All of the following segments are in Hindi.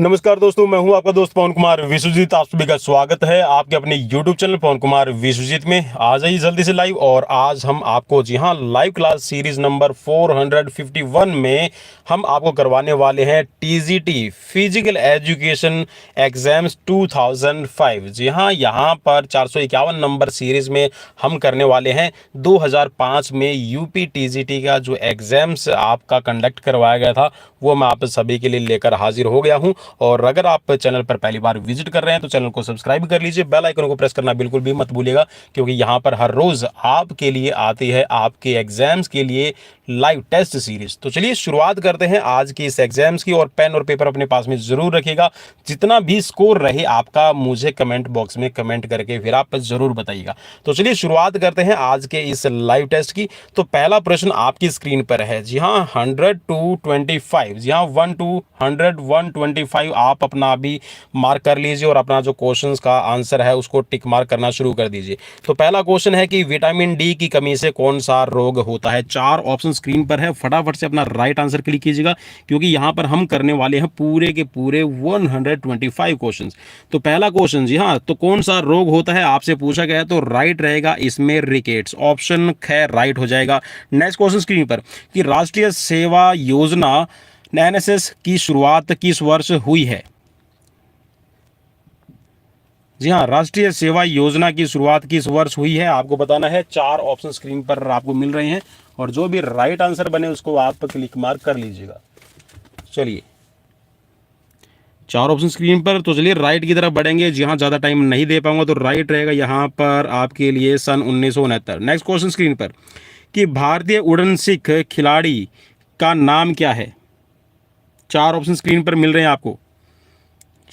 नमस्कार दोस्तों, मैं हूं आपका दोस्त पवन कुमार विश्वजीत। आप सभी का स्वागत है आपके अपने YouTube चैनल पवन कुमार विश्वजीत में। आ जाइए जल्दी से लाइव। और आज हम आपको जी हां लाइव क्लास सीरीज नंबर 451 में हम आपको करवाने वाले हैं TGT फिजिकल एजुकेशन एग्जाम्स 2005। जी हां, यहां पर 451 नंबर सीरीज में हम करने वाले हैं 2005 में यूपी TGT का जो एग्जाम्स आपका कंडक्ट करवाया गया था वो मैं आप सभी के लिए लेकर हाजिर हो गया हूं। और अगर आप चैनल पर पहली बार विजिट कर रहे हैं तो चैनल को सब्सक्राइब कर लीजिए, बेल आइकन को प्रेस करना बिल्कुल भी मत भूलिएगा, क्योंकि यहां पर हर रोज आपके लिए आती है आपके एग्जाम्स के लिए लाइव टेस्ट सीरीज। तो चलिए शुरुआत करते हैं आज की इस एग्जाम्स की। और पेन और पेपर अपने पास में जरूर रखिएगा। जितना भी स्कोर रहे आपका मुझे कमेंट बॉक्स में कमेंट करके फिर आप जरूर बताइएगा। तो चलिए शुरुआत करते हैं आज के इस लाइव टेस्ट की। तो पहला प्रश्न आपकी स्क्रीन पर है। जी हाँ, 100 to 25। जी हाँ, 1 to 100, 125 आप अपना अभी मार्क कर लीजिए और अपना जो क्वेश्चंस का आंसर है उसको टिक मार्क करना शुरू कर दीजिए। तो पहला क्वेश्चन है कि विटामिन डी की कमी से कौन सा रोग होता है। 4 ऑप्शन स्क्रीन पर है, फटाफट से अपना राइट आंसर क्लिक कीजिएगा, क्योंकि यहां पर हम करने वाले हैं पूरे के पूरे 125 क्वेश्चंस। तो पहला क्वेश्चन, जी हाँ, तो कौन सा रोग होता है आपसे पूछा गया है, तो राइट रहेगा इसमें रिकेट्स। ऑप्शन खैर राइट हो जाएगा। नेक्स्ट क्वेश्चन स्क्रीन पर कि राष्ट्रीय सेवा योजना NSS की शुरुआत किस वर्ष हुई है। जी हाँ, राष्ट्रीय सेवा योजना की शुरुआत किस वर्ष हुई है आपको बताना है। 4 ऑप्शन स्क्रीन पर आपको मिल रहे हैं और जो भी राइट आंसर बने उसको आप क्लिक मार्क कर लीजिएगा। चलिए 4 ऑप्शन स्क्रीन पर, तो चलिए राइट की तरफ बढ़ेंगे। जी हाँ, ज़्यादा टाइम नहीं दे पाऊंगा तो राइट रहेगा यहाँ पर आपके लिए सन 1969। नेक्स्ट क्वेश्चन स्क्रीन पर कि भारतीय उड़न सिख खिलाड़ी का नाम क्या है। 4 ऑप्शन स्क्रीन पर मिल रहे हैं आपको।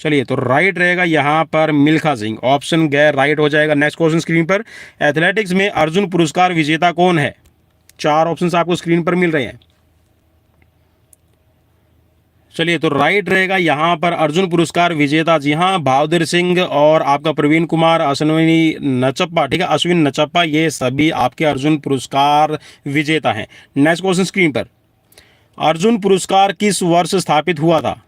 चलिए, तो राइट रहेगा यहाँ पर मिल्खा सिंह। ऑप्शन गैर राइट हो जाएगा। नेक्स्ट क्वेश्चन स्क्रीन पर एथलेटिक्स में अर्जुन पुरस्कार विजेता कौन है। 4 ऑप्शंस आपको स्क्रीन पर मिल रहे हैं। चलिए, तो राइट रहेगा यहाँ पर अर्जुन पुरस्कार विजेता, जी हाँ, बहादुर सिंह और आपका प्रवीण कुमार, अश्विनी नचप्पा, ठीक है, अश्विन नचप्पा, ये सभी आपके अर्जुन पुरस्कार विजेता हैं। नेक्स्ट क्वेश्चन स्क्रीन पर अर्जुन पुरस्कार किस वर्ष स्थापित हुआ था।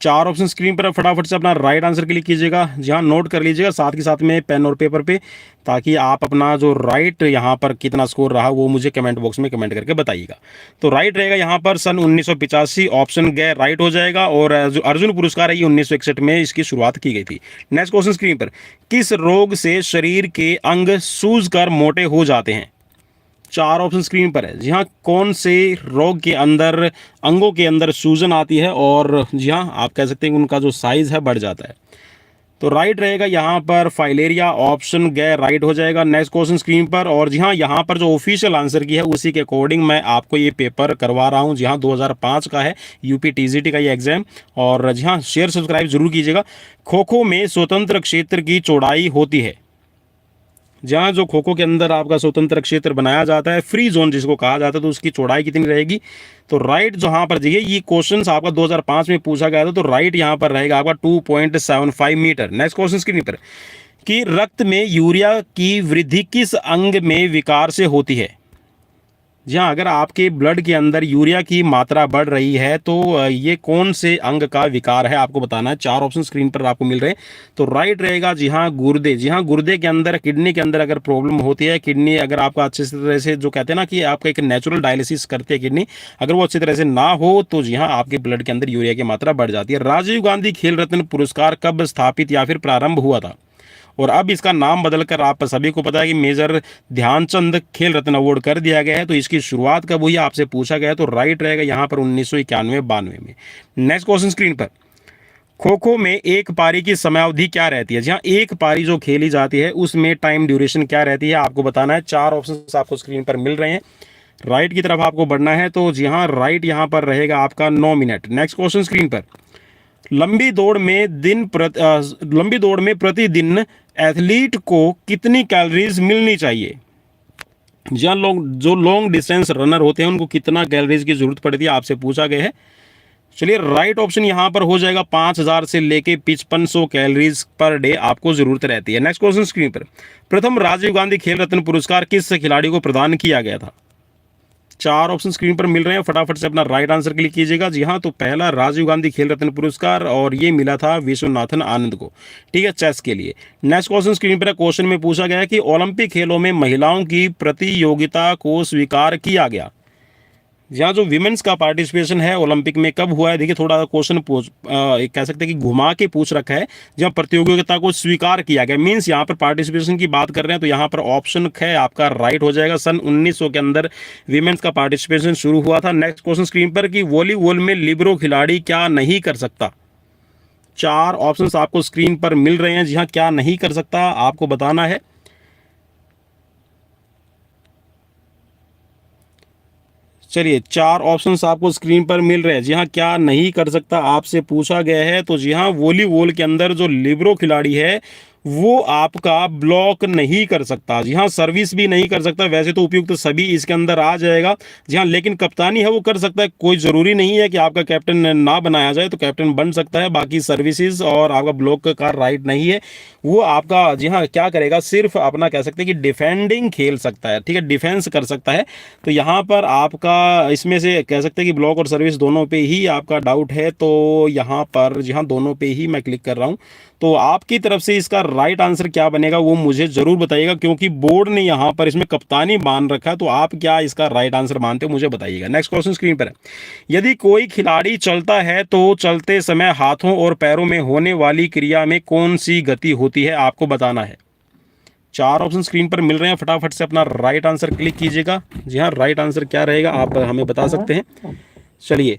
4 ऑप्शन स्क्रीन पर, फटाफट से अपना राइट आंसर क्लिक कीजिएगा। जहां नोट कर लीजिएगा साथ के साथ में पेन और पेपर पे, ताकि आप अपना जो राइट यहां पर कितना स्कोर रहा वो मुझे कमेंट बॉक्स में कमेंट करके बताइएगा। तो राइट रहेगा यहां पर सन 1985। ऑप्शन गैर राइट हो जाएगा। और जो अर्जुन पुरस्कार है ये 1961 में इसकी शुरुआत की गई थी। नेक्स्ट क्वेश्चन स्क्रीन पर किस रोग से शरीर के अंग सूज कर मोटे हो जाते हैं। 4 ऑप्शन स्क्रीन पर है। जी हाँ, कौन से रोग के अंदर अंगों के अंदर सूजन आती है और जी हाँ, आप कह सकते हैं उनका जो साइज है बढ़ जाता है। तो राइट रहेगा यहाँ पर फाइलेरिया। ऑप्शन गैर राइट हो जाएगा। नेक्स्ट क्वेश्चन स्क्रीन पर, और जी हाँ, यहाँ पर जो ऑफिशियल आंसर की है उसी के अकॉर्डिंग मैं आपको ये पेपर करवा रहा हूँ। जी हाँ, 2005 का है यूपी TGT का ये एग्जाम। और जी हाँ, शेयर सब्सक्राइब जरूर कीजिएगा। खो खो में स्वतंत्र क्षेत्र की चौड़ाई होती है। जहाँ जो खो खो के अंदर आपका स्वतंत्र क्षेत्र बनाया जाता है, फ्री जोन जिसको कहा जाता है, तो उसकी चौड़ाई कितनी रहेगी। तो राइट जहाँ पर देखिए ये क्वेश्चन आपका 2005 में पूछा गया था, तो राइट यहाँ पर रहेगा आपका 2.75 मीटर। नेक्स्ट क्वेश्चन स्क्रीन पर कि रक्त में यूरिया की वृद्धि किस अंग में विकार से होती है। जी हाँ, अगर आपके ब्लड के अंदर यूरिया की मात्रा बढ़ रही है तो ये कौन से अंग का विकार है आपको बताना है। 4 ऑप्शन स्क्रीन पर आपको मिल रहे हैं। तो राइट रहेगा जी हाँ गुर्दे। जी हाँ, गुर्दे के अंदर, किडनी के अंदर अगर प्रॉब्लम होती है, किडनी अगर आपका अच्छे तरह से, जो कहते हैं ना कि आपका एक नेचुरल डायलिसिस करते हैं किडनी, अगर वो अच्छी तरह से ना हो तो जी हाँ आपके ब्लड के अंदर यूरिया की मात्रा बढ़ जाती है। राजीव गांधी खेल रत्न पुरस्कार कब स्थापित या फिर प्रारंभ हुआ था। और अब इसका नाम बदलकर आप सभी को पता है कि मेजर ध्यानचंद खेल रत्न अवार्ड कर दिया गया है। तो इसकी शुरुआत कब हुई आपसे पूछा गया है, तो राइट रहेगा यहाँ पर 1991-92 में। नेक्स्ट क्वेश्चन स्क्रीन पर खो खो में एक पारी की समयावधि क्या रहती है। जहाँ एक पारी जो खेली जाती है उसमें टाइम ड्यूरेशन क्या रहती है आपको बताना है। 4 ऑप्शन आपको स्क्रीन पर मिल रहे हैं। राइट की तरफ आपको बढ़ना है। तो जी हाँ, राइट यहाँ पर रहेगा आपका 9 मिनट। नेक्स्ट क्वेश्चन स्क्रीन पर लंबी दौड़ में प्रतिदिन एथलीट को कितनी कैलोरीज मिलनी चाहिए। जहाँ जो लॉन्ग डिस्टेंस रनर होते हैं उनको कितना कैलोरीज की जरूरत पड़ती है आपसे पूछा गया है। चलिए, राइट ऑप्शन यहाँ पर हो जाएगा 5000 से लेके 5500 कैलोरीज पर डे आपको जरूरत रहती है। नेक्स्ट क्वेश्चन स्क्रीन पर प्रथम राजीव गांधी खेल रत्न पुरस्कार किस खिलाड़ी को प्रदान किया गया था। चार ऑप्शन स्क्रीन पर मिल रहे हैं, फटाफट से अपना राइट आंसर क्लिक कीजिएगा। जी हाँ, तो पहला राजीव गांधी खेल रत्न पुरस्कार और ये मिला था विश्वनाथन आनंद को, ठीक है, चेस के लिए। नेक्स्ट क्वेश्चन स्क्रीन पर क्वेश्चन में पूछा गया कि ओलंपिक खेलों में महिलाओं की प्रतियोगिता को स्वीकार किया गया। जहाँ जो विमेंस का पार्टिसिपेशन है ओलंपिक में कब हुआ है, देखिए थोड़ा क्वेश्चन कह सकते हैं कि घुमा के पूछ रखा है। जहाँ प्रतियोगिता को स्वीकार किया गया मीन्स यहाँ पर पार्टिसिपेशन की बात कर रहे हैं, तो यहाँ पर ऑप्शन ख आपका राइट हो जाएगा। सन 1900 के अंदर विमेंस का पार्टिसिपेशन शुरू हुआ था। नेक्स्ट क्वेश्चन स्क्रीन पर कि वॉलीबॉल में लिबरो खिलाड़ी क्या नहीं कर सकता। चार ऑप्शंस आपको स्क्रीन पर मिल रहे हैं। जी हाँ, क्या नहीं कर सकता आपको बताना है। चलिए, चार ऑप्शंस आपको स्क्रीन पर मिल रहे हैं। जी हाँ, क्या नहीं कर सकता आपसे पूछा गया है, तो जी हाँ, वॉलीबॉल के अंदर जो लिबरो खिलाड़ी है वो आपका ब्लॉक नहीं कर सकता। जी हाँ, सर्विस भी नहीं कर सकता। वैसे तो उपयुक्त सभी इसके अंदर आ जाएगा। जी हाँ, लेकिन कप्तानी है वो कर सकता है। कोई ज़रूरी नहीं है कि आपका कैप्टन ना बनाया जाए, तो कैप्टन बन सकता है। बाकी सर्विसेज और आपका ब्लॉक का राइट नहीं है वो आपका। जी हाँ, क्या करेगा, सिर्फ अपना कह सकते हैं कि डिफेंडिंग खेल सकता है, ठीक है, डिफेंस कर सकता है। तो यहाँ पर आपका इसमें से कह सकते हैं कि ब्लॉक और सर्विस दोनों पे ही आपका डाउट है, तो यहाँ पर जी हाँ, दोनों पे ही मैं क्लिक कर रहा हूँ। तो आपकी तरफ से इसका राइट आंसर क्या बनेगा वो मुझे जरूर बताइएगा, क्योंकि बोर्ड ने यहाँ पर इसमें कप्तानी मान रखा है। तो आप क्या इसका राइट आंसर मानते हो मुझे बताइएगा। नेक्स्ट क्वेश्चन स्क्रीन पर है, यदि कोई खिलाड़ी चलता है तो चलते समय हाथों और पैरों में होने वाली क्रिया में कौन सी गति होती है, आपको बताना है। चार ऑप्शन स्क्रीन पर मिल रहे हैं, फटाफट से अपना राइट आंसर क्लिक कीजिएगा। जी हाँ, राइट आंसर क्या रहेगा आप हमें बता सकते हैं। चलिए,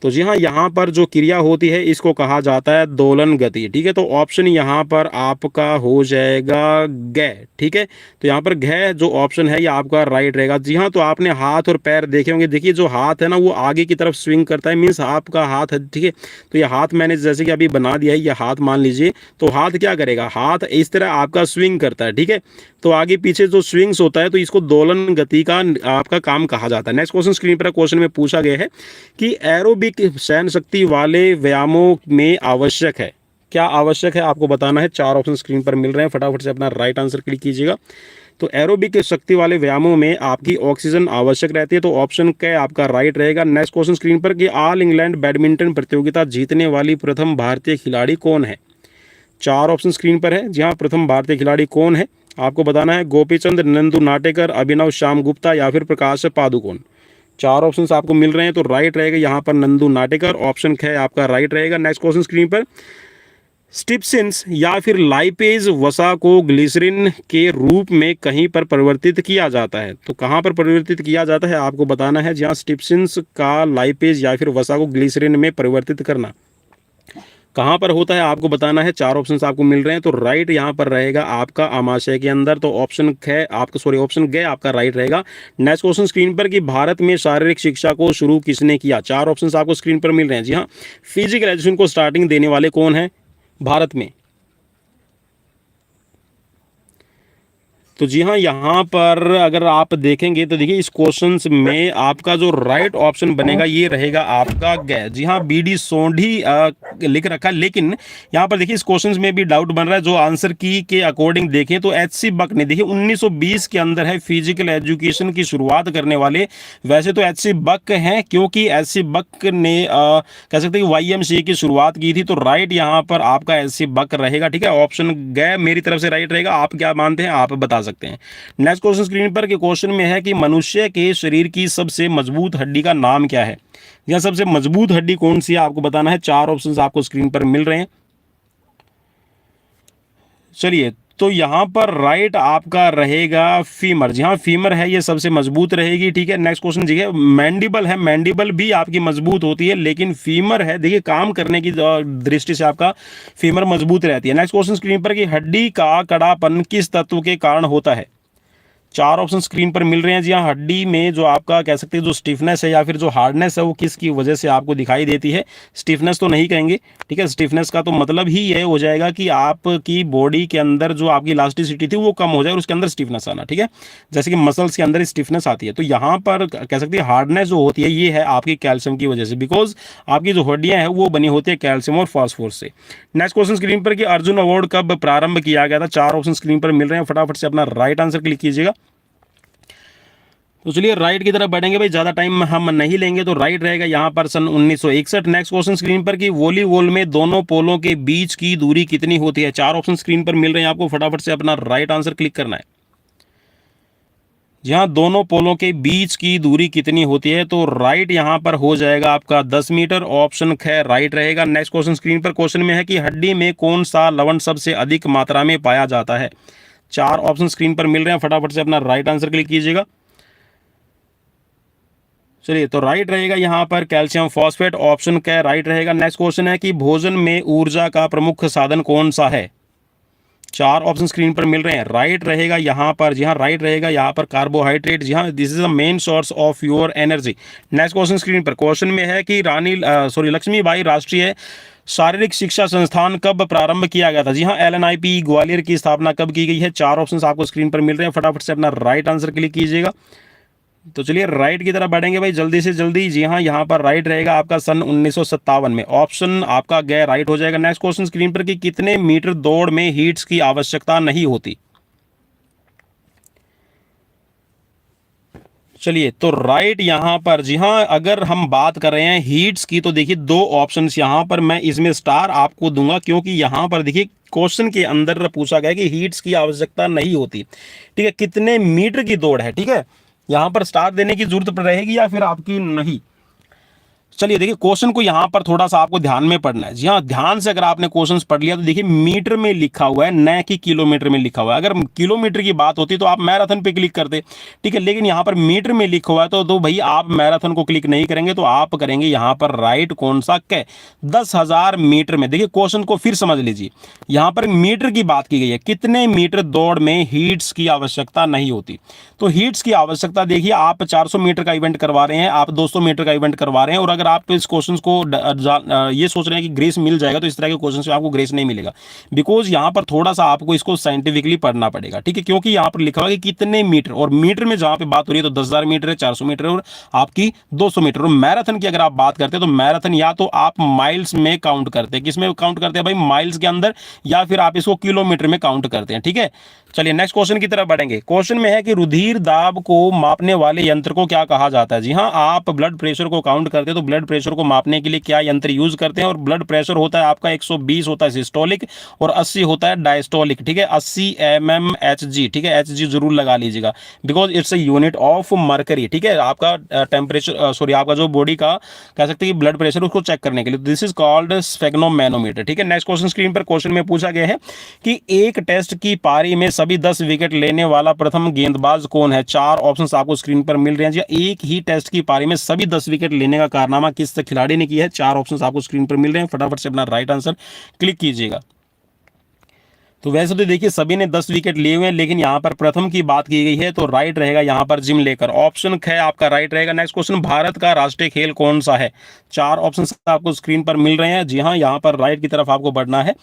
तो जी हाँ, यहाँ पर जो क्रिया होती है इसको कहा जाता है दोलन गति, ठीक है। तो ऑप्शन यहाँ पर आपका हो जाएगा ग, ठीक है। तो यहाँ पर घ जो ऑप्शन है ये आपका राइट रहेगा। जी हाँ, तो आपने हाथ और पैर देखे होंगे। देखिए जो हाथ है ना वो आगे की तरफ स्विंग करता है, मीन्स आपका हाथ है, ठीक है। तो ये हाथ मैंने जैसे कि अभी बना दिया है, ये हाथ मान लीजिए। तो हाथ क्या करेगा, हाथ इस तरह आपका स्विंग करता है, ठीक है। तो आगे पीछे जो स्विंग्स होता है तो इसको दोलन गति का आपका काम कहा जाता है। नेक्स्ट क्वेश्चन स्क्रीन पर क्वेश्चन में पूछा गया है कि एरोबिक सहन शक्ति वाले व्यायामों में आवश्यक है, क्या आवश्यक है आपको बताना है। चार ऑप्शन स्क्रीन पर मिल रहे हैं, फटाफट से अपना राइट आंसर क्लिक कीजिएगा। तो एरोबिक शक्ति वाले व्यायामों में आपकी ऑक्सीजन आवश्यक रहती है, तो ऑप्शन क आपका राइट रहेगा। नेक्स्ट क्वेश्चन स्क्रीन पर कि ऑल इंग्लैंड बैडमिंटन प्रतियोगिता जीतने वाली प्रथम भारतीय खिलाड़ी कौन है। चार ऑप्शन स्क्रीन पर है। जी हाँ, प्रथम भारतीय खिलाड़ी कौन है आपको बताना है। गोपीचंद नंदू नाटेकर, अभिनव श्याम गुप्ता या फिर प्रकाश पादुकोण। चार ऑप्शंस आपको मिल रहे हैं, तो राइट रहेगा यहाँ पर नंदू नाटेकर, ऑप्शन ख आपका राइट रहेगा। नेक्स्ट क्वेश्चन स्क्रीन पर स्टिप्सिन्स या फिर लाइपेज वसा को ग्लिसरीन के रूप में कहीं पर परिवर्तित किया जाता है, तो कहाँ पर परिवर्तित किया जाता है आपको बताना है। जहाँ स्टिप्सिन्स का लाइपेज या फिर वसा को ग्लिसरीन में परिवर्तित करना कहाँ पर होता है आपको बताना है। चार ऑप्शंस आपको मिल रहे हैं, तो राइट यहाँ पर रहेगा आपका आमाशय के अंदर, तो ऑप्शन ख आपका ऑप्शन ग आपका राइट रहेगा। नेक्स्ट क्वेश्चन स्क्रीन पर कि भारत में शारीरिक शिक्षा को शुरू किसने किया। चार ऑप्शंस आपको स्क्रीन पर मिल रहे हैं। जी हाँ, फिजिकल एजुकेशन को स्टार्टिंग देने वाले कौन है भारत में। तो जी हाँ, यहाँ पर अगर आप देखेंगे तो देखिए इस क्वेश्चन में आपका जो राइट ऑप्शन बनेगा ये रहेगा आपका ग। जी हाँ, बीडी सोंढी लिख रखा है, लेकिन यहाँ पर देखिए इस क्वेश्चन में भी डाउट बन रहा है। जो आंसर की के अकॉर्डिंग देखें तो एच.सी. बक ने, देखिए 1920 के अंदर है फिजिकल एजुकेशन की शुरुआत करने वाले। वैसे तो एच.सी. बक हैं, क्योंकि एच.सी. बक ने कह सकते हैं YMCA की शुरुआत की थी। तो राइट यहाँ पर आपका एच.सी. बक रहेगा, ठीक है। ऑप्शन ग मेरी तरफ से राइट रहेगा। आप क्या मानते हैं आप बता सकते हैं। नेक्स्ट क्वेश्चन स्क्रीन पर के क्वेश्चन में है कि मनुष्य के शरीर की सबसे मजबूत हड्डी का नाम क्या है। यह सबसे मजबूत हड्डी कौन सी है आपको बताना है। चार ऑप्शंस आपको स्क्रीन पर मिल रहे हैं। चलिए, तो यहाँ पर राइट आपका रहेगा फीमर। जी हाँ, फीमर है ये सबसे मजबूत रहेगी, ठीक है। नेक्स्ट क्वेश्चन देखिए, मैंडिबल है, मैंडिबल भी आपकी मजबूत होती है, लेकिन फीमर है देखिए काम करने की दृष्टि से आपका फीमर मजबूत रहती है। नेक्स्ट क्वेश्चन स्क्रीन पर कि हड्डी का कड़ापन किस तत्व के कारण होता है। चार ऑप्शन स्क्रीन पर मिल रहे हैं। जी हाँ, हड्डी में जो आपका कह सकते हैं जो स्टिफनेस है या फिर जो हार्डनेस है वो किसकी वजह से आपको दिखाई देती है। स्टिफनेस तो नहीं कहेंगे, ठीक है। स्टिफनेस का तो मतलब ही ये हो जाएगा कि आपकी बॉडी के अंदर जो आपकी इलास्टिसिटी थी वो कम हो जाए और उसके अंदर स्टिफनेस आना, ठीक है। जैसे कि मसल्स के अंदर स्टिफनेस आती है, तो यहाँ पर कह सकते हैं हार्डनेस जो होती है ये है आपकी कैल्शियम की वजह से, बिकॉज आपकी जो हड्डियाँ हैं वो बनी होती है कैल्शियम और फास्फोरस से। नेक्स्ट क्वेश्चन स्क्रीन पर कि अर्जुन अवार्ड कब प्रारंभ किया गया था। चार ऑप्शन स्क्रीन पर मिल रहे हैं, फटाफट से अपना राइट आंसर क्लिक कीजिएगा। तो चलिए राइट की तरफ बढ़ेंगे भाई, ज़्यादा टाइम हम नहीं लेंगे। तो राइट रहेगा यहाँ पर सन 1961। नेक्स्ट क्वेश्चन स्क्रीन पर कि वॉलीबॉल में दोनों पोलों के बीच की दूरी कितनी होती है। 4 ऑप्शन स्क्रीन पर मिल रहे हैं आपको, फटाफट से अपना राइट आंसर क्लिक करना है। जहाँ दोनों पोलों के बीच की दूरी कितनी होती है, तो राइट यहाँ पर हो जाएगा आपका 10 मीटर। ऑप्शन ख राइट रहेगा। नेक्स्ट क्वेश्चन स्क्रीन पर क्वेश्चन में है कि हड्डी में कौन सा लवण सबसे अधिक मात्रा में पाया जाता है। 4 ऑप्शन स्क्रीन पर मिल रहे हैं, फटाफट से अपना राइट आंसर क्लिक कीजिएगा। चलिए, तो राइट रहेगा यहाँ पर कैल्शियम फॉस्फेट। ऑप्शन क्या राइट रहेगा। नेक्स्ट क्वेश्चन है कि भोजन में ऊर्जा का प्रमुख साधन कौन सा है। 4 ऑप्शन स्क्रीन पर मिल रहे हैं। राइट रहेगा यहाँ पर, जी हाँ राइट रहेगा यहाँ पर कार्बोहाइड्रेट। जी हाँ, this is the main source of your energy. Next question screen पर क्वेश्चन में है कि लक्ष्मीबाई राष्ट्रीय शारीरिक शिक्षा संस्थान कब प्रारंभ किया गया था। जी हाँ, LNIP ग्वालियर की स्थापना कब की गई है। 4 ऑप्शन आपको स्क्रीन पर मिल रहे हैं, फटाफट से अपना राइट आंसर क्लिक कीजिएगा। तो चलिए राइट की तरफ बढ़ेंगे भाई जल्दी से जल्दी। जी हाँ, यहाँ पर राइट रहेगा आपका सन 1957 में। ऑप्शन आपका गैर राइट हो जाएगा। नेक्स्ट क्वेश्चन स्क्रीन पर कि कितने मीटर दौड़ में हीट्स की आवश्यकता नहीं होती। चलिए, तो राइट यहाँ पर, जी हाँ, अगर हम बात कर रहे हैं हीट्स की, तो देखिए 2 ऑप्शंस यहाँ पर मैं इसमें स्टार आपको दूंगा, क्योंकि यहाँ पर देखिए क्वेश्चन के अंदर पूछा गया कि हीट्स की आवश्यकता नहीं होती। ठीक है, कितने मीटर की दौड़ है। ठीक है, यहाँ पर स्टार देने की जरूरत रहेगी या फिर आपकी नहीं। चलिए देखिए, क्वेश्चन को यहाँ पर थोड़ा सा आपको ध्यान में पढ़ना है। जी हाँ, ध्यान से अगर आपने क्वेश्चन पढ़ लिया तो देखिए मीटर में लिखा हुआ है, न कि किलोमीटर में लिखा हुआ है। अगर किलोमीटर की बात होती तो आप मैराथन पे क्लिक करते। ठीक है, लेकिन यहाँ पर मीटर में लिखा हुआ है, तो भाई आप मैराथन को क्लिक नहीं करेंगे, तो आप करेंगे यहाँ पर राइट कौन सा कै 10,000 मीटर में। देखिए क्वेश्चन को फिर समझ लीजिए, यहाँ पर मीटर की बात की गई है, कितने मीटर दौड़ में हीट्स की आवश्यकता नहीं होती। तो हीट्स की आवश्यकता देखिए, आप 400 मीटर का इवेंट करवा रहे हैं, आप 200 मीटर का इवेंट करवा रहे हैं, और अगर आप इस क्वेश्चन को ये सोच रहे हैं कि ग्रेस मिल जाएगा, तो इस तरह के क्वेश्चन में आपको ग्रेस नहीं मिलेगा। बिकॉज यहाँ पर थोड़ा सा आपको इसको साइंटिफिकली पढ़ना पड़ेगा। ठीक है, क्योंकि यहाँ पर लिखा हुआ है कि कितने मीटर, और मीटर में जहाँ पे बात हो रही है तो 10,000 मीटर है, 400 मीटर है, और आपकी 200 मीटर। और मैराथन की अगर आप बात करते हैं तो मैराथन या तो आप माइल्स में काउंट करते हैं, किसमें काउंट करते हैं भाई, माइल्स के अंदर, या फिर आप इसको किलोमीटर में काउंट करते हैं। ठीक है, चलिए नेक्स्ट क्वेश्चन की तरफ बढ़ेंगे। क्वेश्चन में है कि रुधिर दाब को मापने वाले यंत्र को क्या कहा जाता है। जी हाँ, आप ब्लड प्रेशर को काउंट करते हैं तो ब्लड प्रेशर को मापने के लिए क्या यंत्र यूज करते हैं। और ब्लड प्रेशर होता है आपका 120 होता है सिस्टोलिक, और 80 होता है डायस्टोलिक। ठीक है, 80 mmHg। ठीक है, Hg जरूर लगा लीजिएगा, because it's a unit of mercury. ठीक है, आपका टेम्परेचर आपका जो बॉडी का कह सकते हैं कि ब्लड प्रेशर, उसको चेक करने के लिए दिस इज कॉल्ड स्फेग्नोमैनोमीटर। ठीक है, नेक्स्ट क्वेश्चन स्क्रीन पर क्वेश्चन में पूछा गया है कि एक टेस्ट की पारी में सभी 10 विकेट लेने वाला प्रथम गेंदबाज कौन है। 4 ऑप्शंस आपको स्क्रीन पर मिल रहे हैं। जी, एक ही टेस्ट की पारी में सभी 10 विकेट लेने का कारनामा किस खिलाड़ी ने किया है। 4 ऑप्शंस आपको स्क्रीन पर मिल रहे हैं, फटाफट से अपना राइट आंसर क्लिक कीजिएगा। तो वैसे तो देखिए सभी ने 10 विकेट लिए हुए हैं, लेकिन यहाँ पर प्रथम की बात की गई है, तो राइट रहेगा यहाँ पर जिम लेकर। ऑप्शन ख आपका राइट रहेगा। नेक्स्ट क्वेश्चन, भारत का राष्ट्रीय खेल कौन सा है। 4 ऑप्शन आपको स्क्रीन पर मिल रहे हैं। जी हाँ, यहाँ पर राइट की तरफ आपको बढ़ना है।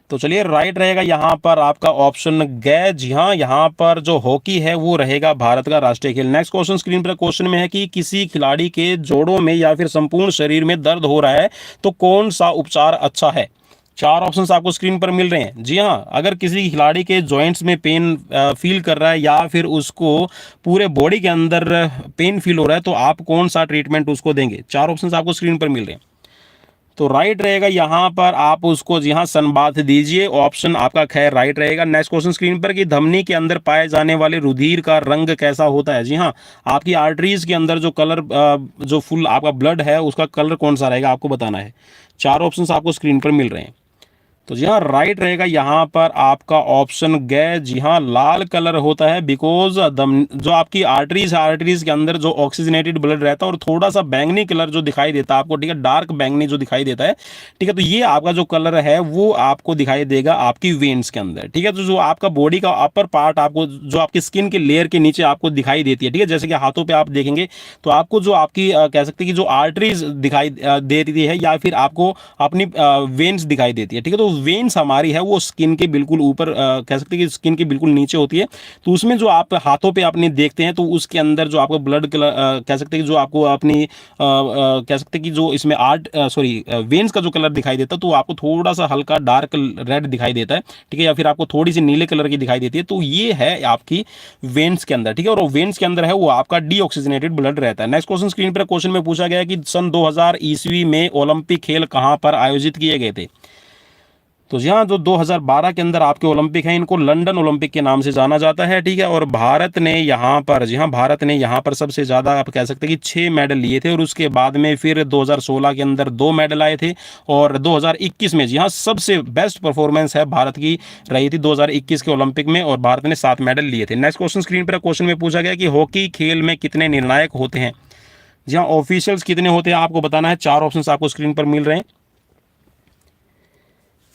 तो चलिए राइट रहेगा यहाँ पर आपका ऑप्शन ग। जी हाँ, यहाँ पर जो हॉकी है वो रहेगा भारत का राष्ट्रीय खेल। नेक्स्ट क्वेश्चन स्क्रीन पर क्वेश्चन में है कि किसी खिलाड़ी के जोड़ों में या फिर संपूर्ण शरीर में दर्द हो रहा है तो कौन सा उपचार अच्छा है। 4 ऑप्शंस आपको स्क्रीन पर मिल रहे हैं। जी हाँ, अगर किसी खिलाड़ी के जॉइंट्स में पेन फील कर रहा है, या फिर उसको पूरे बॉडी के अंदर पेन फील हो रहा है, तो आप कौन सा ट्रीटमेंट उसको देंगे। 4 ऑप्शंस आपको स्क्रीन पर मिल रहे हैं। तो राइट रहेगा यहाँ पर आप उसको, जी हाँ, सनबाथ दीजिए। ऑप्शन आपका खैर राइट रहेगा। नेक्स्ट क्वेश्चन स्क्रीन पर कि धमनी के अंदर पाए जाने वाले रुधिर का रंग कैसा होता है। जी हाँ, आपकी आर्टरीज के अंदर जो कलर, जो फुल आपका ब्लड है, उसका कलर कौन सा रहेगा आपको बताना है। 4 ऑप्शंस आपको स्क्रीन पर मिल रहे हैं। तो जी हाँ, राइट रहेगा यहाँ पर आपका ऑप्शन ग। जी हाँ, लाल कलर होता है, बिकॉज जो आपकी आर्टरीज है, आर्टरीज के अंदर जो ऑक्सीजनेटेड ब्लड रहता है, और थोड़ा सा बैंगनी कलर जो दिखाई देता है आपको, ठीक है, डार्क बैंगनी जो दिखाई देता है, ठीक है, तो ये आपका जो कलर है वो आपको दिखाई देगा आपकी वेन्स के अंदर। ठीक है, तो जो आपका बॉडी का अपर पार्ट, आपको जो आपकी स्किन के लेयर के नीचे आपको दिखाई देती है, ठीक है, जैसे कि हाथों पर आप देखेंगे तो आपको जो आपकी कह सकते हैं कि जो आर्टरीज दिखाई दे रही है, या फिर आपको अपनी वेन्स दिखाई देती है। ठीक है, तो वेन्स हमारी है वो स्किन के बिल्कुल ऊपर, कह सकते हैं कि स्किन के बिल्कुल नीचे होती है। तो उसमें जो आप हाथों पे अपने देखते हैं, तो उसके अंदर जो आपको ब्लड कलर, कह सकते हैं कि जो आपको अपनी कह सकते हैं कि जो इसमें वेन्स का जो कलर दिखाई देता है, तो आपको थोड़ा सा हल्का डार्क रेड दिखाई देता है, ठीक है, या फिर आपको थोड़ी सी नीले कलर की दिखाई देती है। तो ये है आपकी वेन्स के अंदर, ठीक है, और वेन्स के अंदर है वो आपका डीऑक्सीजनेटेड ब्लड रहता है। नेक्स्ट क्वेश्चन स्क्रीन पर क्वेश्चन में पूछा गया कि सन 2000 ईस्वी में ओलंपिक खेल कहां पर आयोजित किए गए थे। तो जी हाँ, जो 2012 के अंदर आपके ओलंपिक हैं, इनको लंदन ओलंपिक के नाम से जाना जाता है, ठीक है। और भारत ने यहाँ पर, जी हाँ, भारत ने यहाँ पर सबसे ज़्यादा आप कह सकते हैं कि 6 मेडल लिए थे, और उसके बाद में फिर 2016 के अंदर 2 मेडल आए थे, और 2021 में जी हाँ सबसे बेस्ट परफॉर्मेंस है भारत की रही थी 2021 के ओलंपिक में, और भारत ने 7 मेडल लिए थे। नेक्स्ट क्वेश्चन स्क्रीन पर क्वेश्चन में पूछा गया कि हॉकी खेल में कितने निर्णायक होते हैं। जी हाँ, ऑफिशियल्स कितने होते हैं आपको बताना है। 4 ऑप्शन आपको स्क्रीन पर मिल रहे हैं।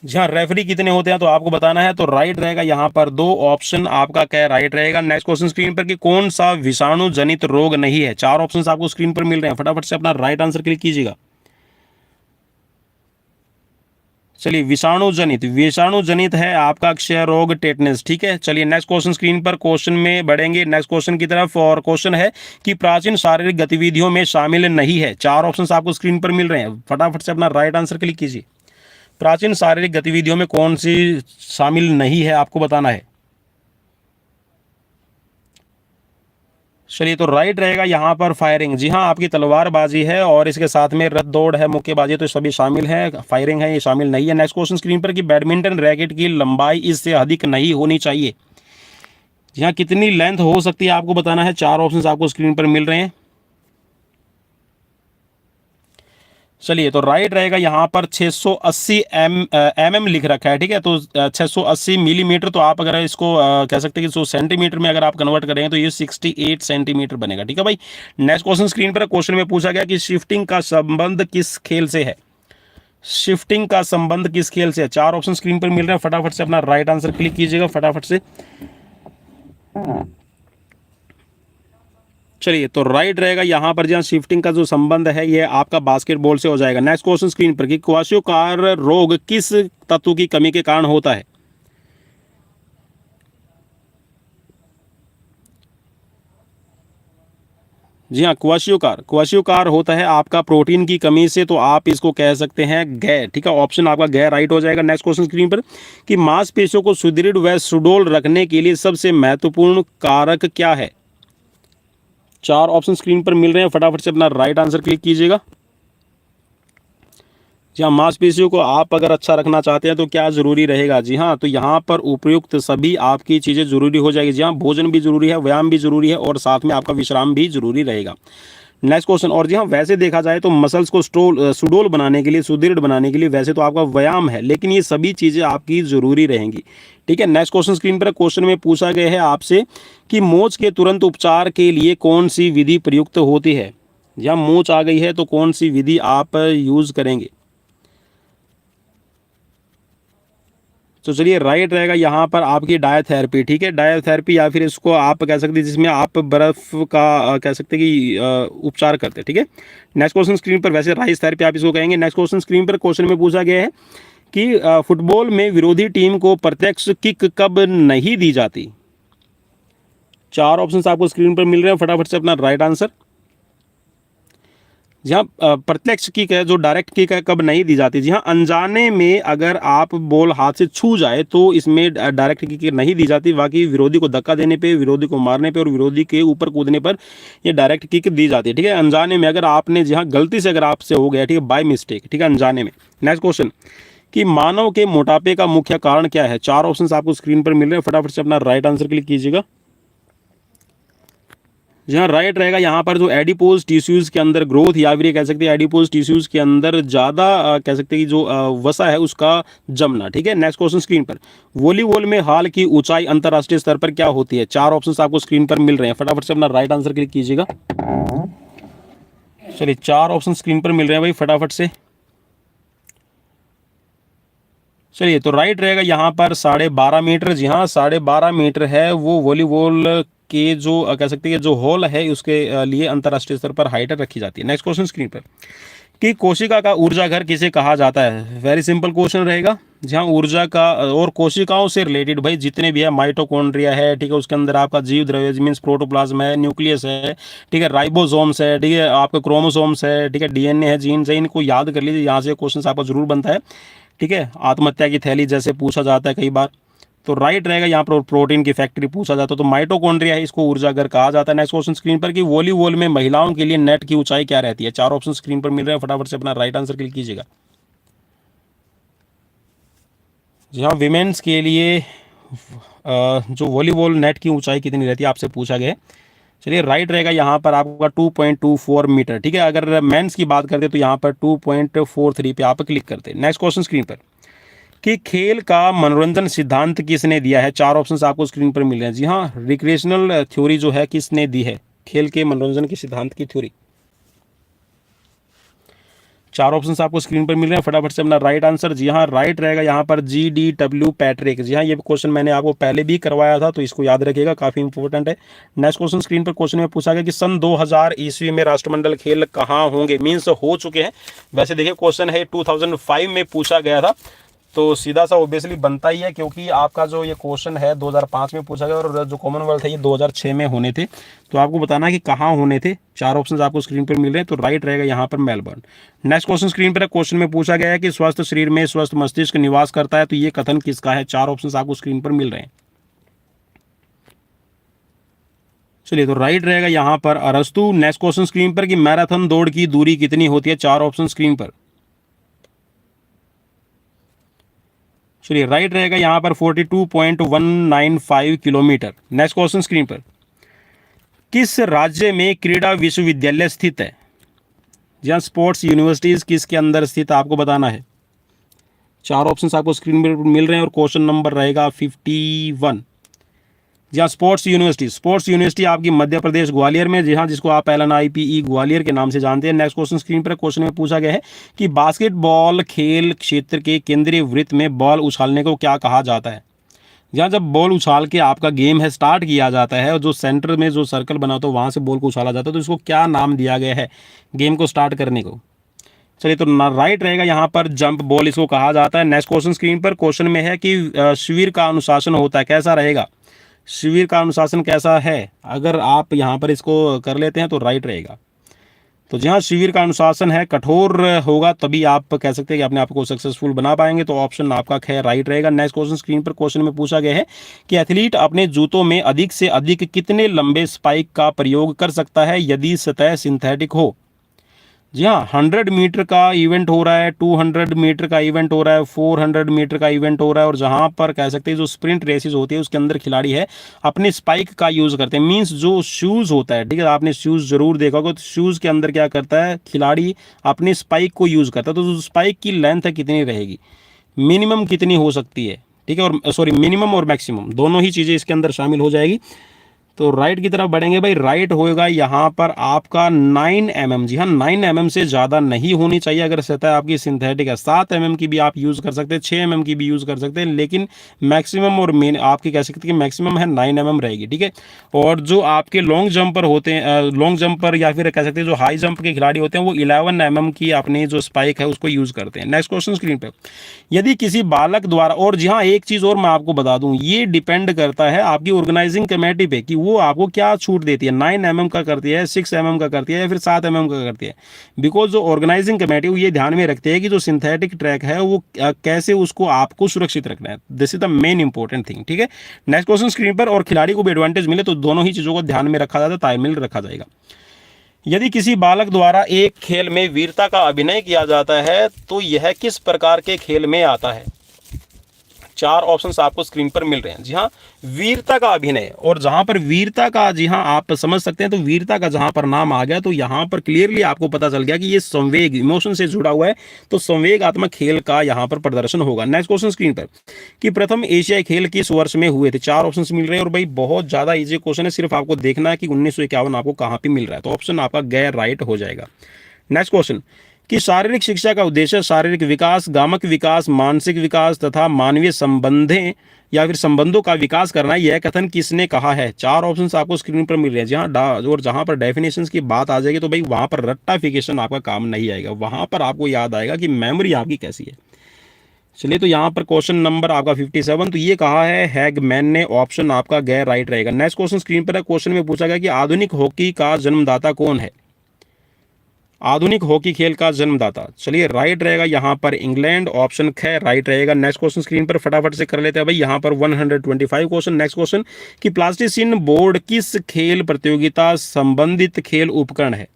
जी हाँ, रेफरी कितने होते हैं तो आपको बताना है। तो राइट रहेगा यहाँ पर 2 ऑप्शन आपका क्या राइट रहेगा। नेक्स्ट क्वेश्चन स्क्रीन पर कि कौन सा विषाणु जनित रोग नहीं है। 4 ऑप्शंस आपको स्क्रीन पर मिल रहे हैं, फटाफट से अपना राइट आंसर क्लिक कीजिएगा। चलिए, विषाणु जनित है आपका क्षय रोग, टेटनस, ठीक है। चलिए नेक्स्ट क्वेश्चन स्क्रीन पर क्वेश्चन में बढ़ेंगे नेक्स्ट क्वेश्चन की तरफ, और क्वेश्चन है कि प्राचीन शारीरिक गतिविधियों में शामिल नहीं है। 4 ऑप्शंस आपको स्क्रीन पर मिल रहे हैं, फटाफट से अपना राइट आंसर क्लिक कीजिए। प्राचीन शारीरिक गतिविधियों में कौन सी शामिल नहीं है आपको बताना है। चलिए, तो राइट रहेगा यहाँ पर फायरिंग। जी हाँ, आपकी तलवारबाजी है, और इसके साथ में रथ दौड़ है, मुक्केबाजी, तो सभी शामिल है। फायरिंग है ये शामिल नहीं है। नेक्स्ट क्वेश्चन स्क्रीन पर कि बैडमिंटन रैकेट की लंबाई इससे अधिक नहीं होनी चाहिए। जी हाँ, कितनी लेंथ हो सकती है आपको बताना है। 4 ऑप्शन आपको स्क्रीन पर मिल रहे हैं। चलिए, तो राइट रहेगा यहाँ पर 680 mm लिख रखा है, ठीक है। तो 680 मिलीमीटर, तो आप अगर इसको कह सकते हैं कि 100 सेंटीमीटर में अगर आप कन्वर्ट करेंगे तो ये 68 सेंटीमीटर बनेगा, ठीक है भाई। नेक्स्ट क्वेश्चन स्क्रीन पर क्वेश्चन में पूछा गया कि शिफ्टिंग का संबंध किस खेल से है। शिफ्टिंग का संबंध किस खेल से है। 4 ऑप्शन स्क्रीन पर मिल रहे हैं, फटाफट से अपना राइट आंसर क्लिक कीजिएगा फटाफट से। चलिए, तो राइट रहेगा यहाँ पर जहाँ शिफ्टिंग का जो संबंध है ये आपका बास्केटबॉल से हो जाएगा। नेक्स्ट क्वेश्चन स्क्रीन पर कि क्वाशियोकार रोग किस तत्व की कमी के कारण होता है। जी हाँ, क्वाशियोकार होता है आपका प्रोटीन की कमी से, तो आप इसको कह सकते हैं गै, ठीक है। ऑप्शन आपका गै राइट हो जाएगा। नेक्स्ट क्वेश्चन स्क्रीन पर कि मांसपेशियों को सुदृढ़ व सुडौल रखने के लिए सबसे महत्वपूर्ण कारक क्या है। 4 ऑप्शन स्क्रीन पर मिल रहे हैं, फटाफट से अपना राइट आंसर क्लिक कीजिएगा। जी हाँ, मांसपेशियों को आप अगर अच्छा रखना चाहते हैं तो क्या जरूरी रहेगा। जी हाँ, तो यहाँ पर उपयुक्त सभी आपकी चीज़ें जरूरी हो जाएगी। जी हाँ, भोजन भी जरूरी है, व्यायाम भी जरूरी है, और साथ में आपका विश्राम भी जरूरी रहेगा। नेक्स्ट क्वेश्चन, और जी हाँ, वैसे देखा जाए तो मसल्स को सुडौल बनाने के लिए, सुदृढ़ बनाने के लिए वैसे तो आपका व्यायाम है, लेकिन ये सभी चीज़ें आपकी जरूरी रहेंगी, ठीक है। नेक्स्ट क्वेश्चन स्क्रीन पर क्वेश्चन में पूछा गया है आपसे कि मोच के तुरंत उपचार के लिए कौन सी विधि प्रयुक्त होती है। जहाँ मोच आ गई है तो कौन सी विधि आप यूज करेंगे। तो चलिए, राइट रहेगा यहाँ पर आपकी डायथेरेपी, ठीक है। डायथेरेपी, या फिर इसको आप कह सकते हैं जिसमें आप बर्फ़ का कह सकते हैं कि उपचार करते हैं, ठीक है। नेक्स्ट क्वेश्चन स्क्रीन पर वैसे राइस थेरेपी आप इसको कहेंगे। नेक्स्ट क्वेश्चन स्क्रीन पर क्वेश्चन में पूछा गया है कि फुटबॉल में विरोधी टीम को प्रत्यक्ष किक कब नहीं दी जाती। 4 ऑप्शन आपको स्क्रीन पर मिल रहे हैं, फटाफट से अपना राइट आंसर। जहाँ प्रत्यक्ष किक है, जो डायरेक्ट किक है, कब नहीं दी जाती। जी हाँ, अनजाने में अगर आप बॉल हाथ से छू जाए तो इसमें डायरेक्ट किक नहीं दी जाती। बाकी विरोधी को धक्का देने पे, विरोधी को मारने पे और विरोधी के ऊपर कूदने पर ये डायरेक्ट किक दी जाती है, ठीक है। अनजाने में अगर आपने, जी हाँ, गलती से अगर आपसे हो गया, ठीक है, बाय मिस्टेक, ठीक है, अनजाने में। नेक्स्ट क्वेश्चन कि मानव के मोटापे का मुख्य कारण क्या है। 4 ऑप्शन आपको स्क्रीन पर मिल रहे हैं, फटाफट से अपना राइट आंसर क्लिक कीजिएगा। जहाँ राइट रहेगा यहाँ पर जो एडिपोज टिश्यूज के अंदर ग्रोथ, या फिर ये कह सकते हैं एडिपोज टिश्यूज के अंदर ज़्यादा कह सकते हैं कि जो वसा है उसका जमना, ठीक है। नेक्स्ट क्वेश्चन स्क्रीन पर वॉलीबॉल में हाल की ऊंचाई अंतर्राष्ट्रीय स्तर पर क्या होती है। 4 ऑप्शन आपको स्क्रीन पर मिल रहे हैं, फटाफट से अपना राइट आंसर क्लिक कीजिएगा। चलिए, 4 ऑप्शन स्क्रीन पर मिल रहे हैं भाई, फटाफट से। चलिए, तो राइट रहेगा यहाँ पर 12.5 मीटर। जी हाँ, 12.5 मीटर है वो वॉलीबॉल के जो कह सकते हैं जो हॉल है उसके लिए अंतर्राष्ट्रीय स्तर पर हाइट रखी जाती है। नेक्स्ट क्वेश्चन स्क्रीन पर कि कोशिका का ऊर्जा घर किसे कहा जाता है। वेरी सिंपल क्वेश्चन रहेगा। जहाँ ऊर्जा का और कोशिकाओं से रिलेटेड भाई जितने भी है, माइटोकॉन्ड्रिया है, ठीक है, उसके अंदर आपका जीव द्रव्य मीन्स प्रोटोप्लाज्म है, न्यूक्लियस है, ठीक है, राइबोसोम्स है, ठीक है, आपका क्रोमोसोम्स है, ठीक है, डीएनए है, जीन्स है, इनको याद कर लीजिए, यहाँ से क्वेश्चन आपका जरूर बनता है। ठीक है, आत्महत्या की थैली जैसे पूछा जाता है कई बार, तो राइट रहेगा यहाँ पर। प्रोटीन की फैक्ट्री पूछा जाता है तो माइटोकॉन्ड्रिया है, इसको ऊर्जा घर कहा जाता है। नेक्स्ट क्वेश्चन स्क्रीन पर कि वॉलीबॉल में महिलाओं के लिए नेट की ऊंचाई क्या रहती है। 4 ऑप्शन स्क्रीन पर मिल रहे हैं, फटाफट से अपना राइट आंसर क्लिक कीजिएगा। जी हाँ, विमेंस के लिए जो वॉलीबॉल नेट की ऊंचाई कितनी रहती है आपसे पूछा गया है। चलिए राइट रहेगा यहाँ पर आपका 2.24 मीटर। ठीक है, अगर मेंस की बात करते तो यहाँ पर 2.43 पे आप क्लिक करते हैं। नेक्स्ट क्वेश्चन स्क्रीन पर कि खेल का मनोरंजन सिद्धांत किसने दिया है। 4 ऑप्शंस आपको स्क्रीन पर मिल रहे हैं। जी हाँ, रिक्रिएशनल थ्योरी जो है किसने दी है, खेल के मनोरंजन के सिद्धांत की थ्योरी। 4 ऑप्शंस आपको स्क्रीन पर मिल रहे हैं, फटाफट से अपना राइट आंसर। जी हाँ, राइट रहेगा यहाँ पर GD W पैट्रिक। जी हाँ, ये क्वेश्चन मैंने आपको पहले भी करवाया था तो इसको याद रखिएगा, काफी इंपॉर्टेंट है। नेक्स्ट क्वेश्चन स्क्रीन पर क्वेश्चन में पूछा गया कि सन 2000 ईस्वी में राष्ट्रमंडल खेल कहाँ होंगे, मीन्स हो चुके हैं। वैसे देखिए क्वेश्चन है 2005 में पूछा गया था, तो सीधा सा ऑब्वियसली बनता ही है, क्योंकि आपका जो ये क्वेश्चन है 2005 में पूछा गया और जो कॉमनवेल्थ है ये 2006 में होने थे। तो आपको बताना है कि कहाँ होने थे। 4 ऑप्शंस आपको स्क्रीन पर मिल रहे हैं, तो राइट रहेगा यहाँ पर मेलबर्न। नेक्स्ट क्वेश्चन स्क्रीन पर क्वेश्चन में पूछा गया है कि स्वस्थ शरीर में स्वस्थ मस्तिष्क निवास करता है, तो ये कथन किसका है। 4 ऑप्शंस आपको स्क्रीन पर मिल रहे हैं। चलिए, तो राइट रहेगा यहाँ पर अरस्तु। नेक्स्ट क्वेश्चन स्क्रीन पर कि मैराथन दौड़ की दूरी कितनी होती है। 4 ऑप्शन स्क्रीन पर। चलिए राइट रहेगा यहाँ पर 42.195 किलोमीटर। नेक्स्ट क्वेश्चन स्क्रीन पर किस राज्य में क्रीड़ा विश्वविद्यालय स्थित है। जहाँ स्पोर्ट्स यूनिवर्सिटीज किसके अंदर स्थित है आपको बताना है। 4 ऑप्शंस आपको स्क्रीन पर मिल रहे हैं और क्वेश्चन नंबर रहेगा 51। जहाँ स्पोर्ट्स यूनिवर्सिटी आपकी मध्य प्रदेश ग्वालियर में, जी हाँ, जिसको आप LNIPE ग्वालियर के नाम से जानते हैं। नेक्स्ट क्वेश्चन स्क्रीन पर क्वेश्चन में पूछा गया है कि बास्केटबॉल खेल क्षेत्र के केंद्रीय वृत्त में बॉल उछालने को क्या कहा जाता है। जहाँ जब बॉल उछाल के आपका गेम है स्टार्ट किया जाता है और जो सेंटर में जो सर्कल बना होता है वहाँ से बॉल को उछाला जाता है, तो इसको क्या नाम दिया गया है गेम को स्टार्ट करने को। चलिए, तो राइट रहेगा यहाँ पर जंप बॉल इसको कहा जाता है। नेक्स्ट क्वेश्चन स्क्रीन पर क्वेश्चन में है कि शिविर का अनुशासन होता है, कैसा रहेगा। शिविर का अनुशासन कैसा है, अगर आप यहाँ पर इसको कर लेते हैं तो राइट रहेगा। तो जहाँ शिविर का अनुशासन है कठोर होगा, तभी आप कह सकते हैं कि अपने आप को सक्सेसफुल बना पाएंगे, तो ऑप्शन आपका खैर राइट रहेगा। नेक्स्ट क्वेश्चन स्क्रीन पर क्वेश्चन में पूछा गया है कि एथलीट अपने जूतों में अधिक से अधिक कितने लंबे स्पाइक का प्रयोग कर सकता है यदि सतह सिंथेटिक हो। जी हाँ, 100 मीटर का इवेंट हो रहा है, 200 मीटर का इवेंट हो रहा है, 400 मीटर का इवेंट हो रहा है, और जहाँ पर कह सकते हैं जो स्प्रिंट रेसेस होती है उसके अंदर खिलाड़ी है अपने स्पाइक का यूज़ करते हैं। मींस जो शूज़ होता है, ठीक है, आपने शूज़ जरूर देखा होगा, तो शूज़ के अंदर क्या करता है खिलाड़ी अपने स्पाइक को यूज़ करता है। तो जो स्पाइक की लेंथ है कितनी रहेगी, मिनिमम कितनी हो सकती है, ठीक है, और सॉरी मिनिमम और मैक्सिमम दोनों ही चीज़ें इसके अंदर शामिल हो जाएगी। तो राइट की तरफ बढ़ेंगे भाई, राइट होएगा यहाँ पर आपका 9 mm। जी हाँ, 9 mm से ज़्यादा नहीं होनी चाहिए अगर सतह आपकी सिंथेटिक है। 7 mm की भी आप यूज़ कर सकते हैं, 6 mm की भी यूज़ कर सकते हैं, लेकिन मैक्सिमम और मेन आपकी कह सकते हैं कि मैक्सिमम है 9 mm रहेगी, ठीक है। और जो आपके लॉन्ग जंपर होते हैं, लॉन्ग जंपर या फिर कह सकते हैं जो हाई जंप के खिलाड़ी होते हैं, वो 11 mm की अपनी जो स्पाइक है उसको यूज़ करते हैं। नेक्स्ट क्वेश्चन स्क्रीन पर, यदि किसी बालक द्वारा, और जी हाँ एक चीज़ और मैं आपको बता दूँ, ये डिपेंड करता है आपकी ऑर्गेनाइजिंग कमेटी पे कि वो आपको क्या छूट देती है, 9 mm का करती है, 6 mm का करती है या फिर 7 mm का करती है। बिकॉज जो ऑर्गेनाइजिंग कमेटी वो ये ध्यान में रखती है कि जो सिंथेटिक ट्रैक है वो कैसे उसको आपको सुरक्षित रखना है। This is the main important thing, ठीक है। नेक्स्ट क्वेश्चन स्क्रीन पर, और खिलाड़ी को भी एडवांटेज मिले तो दोनों ही चीज़ों को ध्यान में रखा जाता है, तालमेल रखा जाएगा। यदि किसी बालक द्वारा एक खेल में वीरता का अभिनय किया जाता है तो यह किस प्रकार के खेल में आता है। 4 ऑप्शंस आपको स्क्रीन पर मिल रहे हैं। जी हाँ, वीरता का अभिनय, और जहां पर वीरता का, जी हाँ आप समझ सकते हैं, तो वीरता का जहां पर नाम आ गया तो यहां पर क्लियरली आपको पता चल गया कि ये संवेग इमोशन से जुड़ा हुआ है, तो संवेगात्मक खेल का यहां पर प्रदर्शन होगा। नेक्स्ट क्वेश्चन स्क्रीन पर कि प्रथम एशियाई खेल किस वर्ष में हुए थे। 4 ऑप्शन मिल रहे हैं, और भाई बहुत ज्यादा इजी क्वेश्चन है, सिर्फ आपको देखना है कि 1951 आपको कहां पर मिल रहा है, तो ऑप्शन आपका गैर राइट हो जाएगा। नेक्स्ट क्वेश्चन कि शारीरिक शिक्षा का उद्देश्य शारीरिक विकास, गामक विकास, मानसिक विकास तथा मानवीय संबंधें या फिर संबंधों का विकास करना है। यह कथन किसने कहा है? चार ऑप्शंस आपको स्क्रीन पर मिल रहे हैं। और जहां पर डेफिनेशंस की बात आ जाएगी तो भाई वहां पर रट्टाफिकेशन आपका काम नहीं आएगा, वहां पर आपको याद आएगा कि मेमोरी आपकी कैसी है। चलिए, तो यहाँ पर क्वेश्चन नंबर आपका 57, तो ये कहा है हैगमैन ने, ऑप्शन आपका गैर राइट रहेगा। नेक्स्ट क्वेश्चन स्क्रीन पर है। क्वेश्चन में पूछा गया कि आधुनिक हॉकी का जन्मदाता कौन है? आधुनिक हॉकी खेल का जन्मदाता, चलिए राइट रहेगा यहाँ पर इंग्लैंड, ऑप्शन ख राइट रहेगा। नेक्स्ट क्वेश्चन स्क्रीन पर फटाफट से कर लेते हैं भाई। यहाँ पर 125 क्वेश्चन। नेक्स्ट क्वेश्चन कि प्लास्टिसिन बोर्ड किस खेल प्रतियोगिता संबंधित खेल उपकरण है?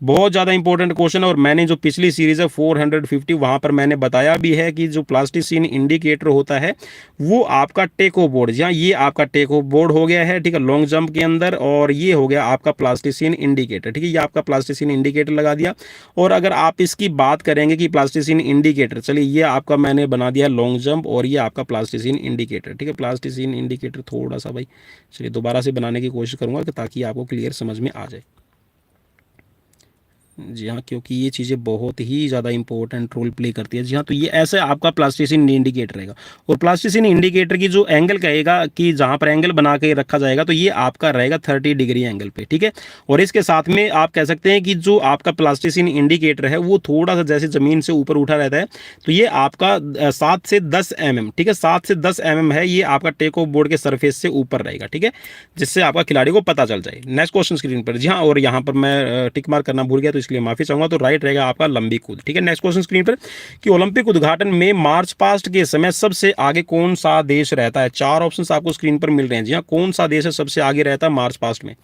बहुत ज़्यादा इंपॉर्टेंट क्वेश्चन है, और मैंने जो पिछली सीरीज है 450 वहाँ पर मैंने बताया भी है कि जो प्लास्टिसिन इंडिकेटर होता है वो आपका टेको बोर्ड, जहाँ ये आपका टेको बोर्ड हो गया है, ठीक है, लॉन्ग जंप के अंदर, और ये हो गया आपका प्लास्टिसिन इंडिकेटर, ठीक है, ये आपका प्लास्टिसिन इंडिकेटर लगा दिया। और अगर आप इसकी बात करेंगे कि प्लास्टिसिन इंडिकेटर, चलिए ये आपका मैंने बना दिया लॉन्ग जंप, और ये आपका प्लास्टिसिन इंडिकेटर, ठीक है, प्लास्टिसिन इंडिकेटर थोड़ा सा भाई, चलिए दोबारा से बनाने की कोशिश करूँगा ताकि आपको क्लियर समझ में आ जाए। जी हाँ, क्योंकि ये चीज़ें बहुत ही ज़्यादा इंपॉर्टेंट रोल प्ले करती है। जी हाँ, तो ये ऐसे आपका प्लास्टिसिन इंडिकेटर रहेगा, और प्लास्टिसिन इंडिकेटर की जो एंगल कहेगा कि जहाँ पर एंगल बना के रखा जाएगा तो ये आपका रहेगा 30 डिग्री एंगल पे, ठीक है। और इसके साथ में आप कह सकते हैं कि जो आपका प्लास्टिसिन इंडिकेटर है वो थोड़ा सा जैसे ज़मीन से ऊपर उठा रहता है, तो ये आपका 7 से 10 mm, ठीक है, 7 से 10 mm है, ये आपका टेक ऑफ बोर्ड के सरफेस से ऊपर रहेगा, ठीक है, जिससे आपका खिलाड़ी को पता चल जाए। नेक्स्ट क्वेश्चन स्क्रीन पर। जी हाँ, और यहाँ पर मैं टिक मार्क करना भूल गया तो इसलिए माफी चाहूंगा, तो राइट रहेगा आपका लंबी कूद, ठीक है। नेक्स्ट क्वेश्चन स्क्रीन पर कि ओलंपिक उद्घाटन में मार्च पास्ट के समय सबसे आगे कौन सा देश रहता है? चार ऑप्शंस आपको स्क्रीन पर मिल रहे हैं। जी हाँ, कौन सा देश है सबसे आगे रहता है मार्च पास्ट में?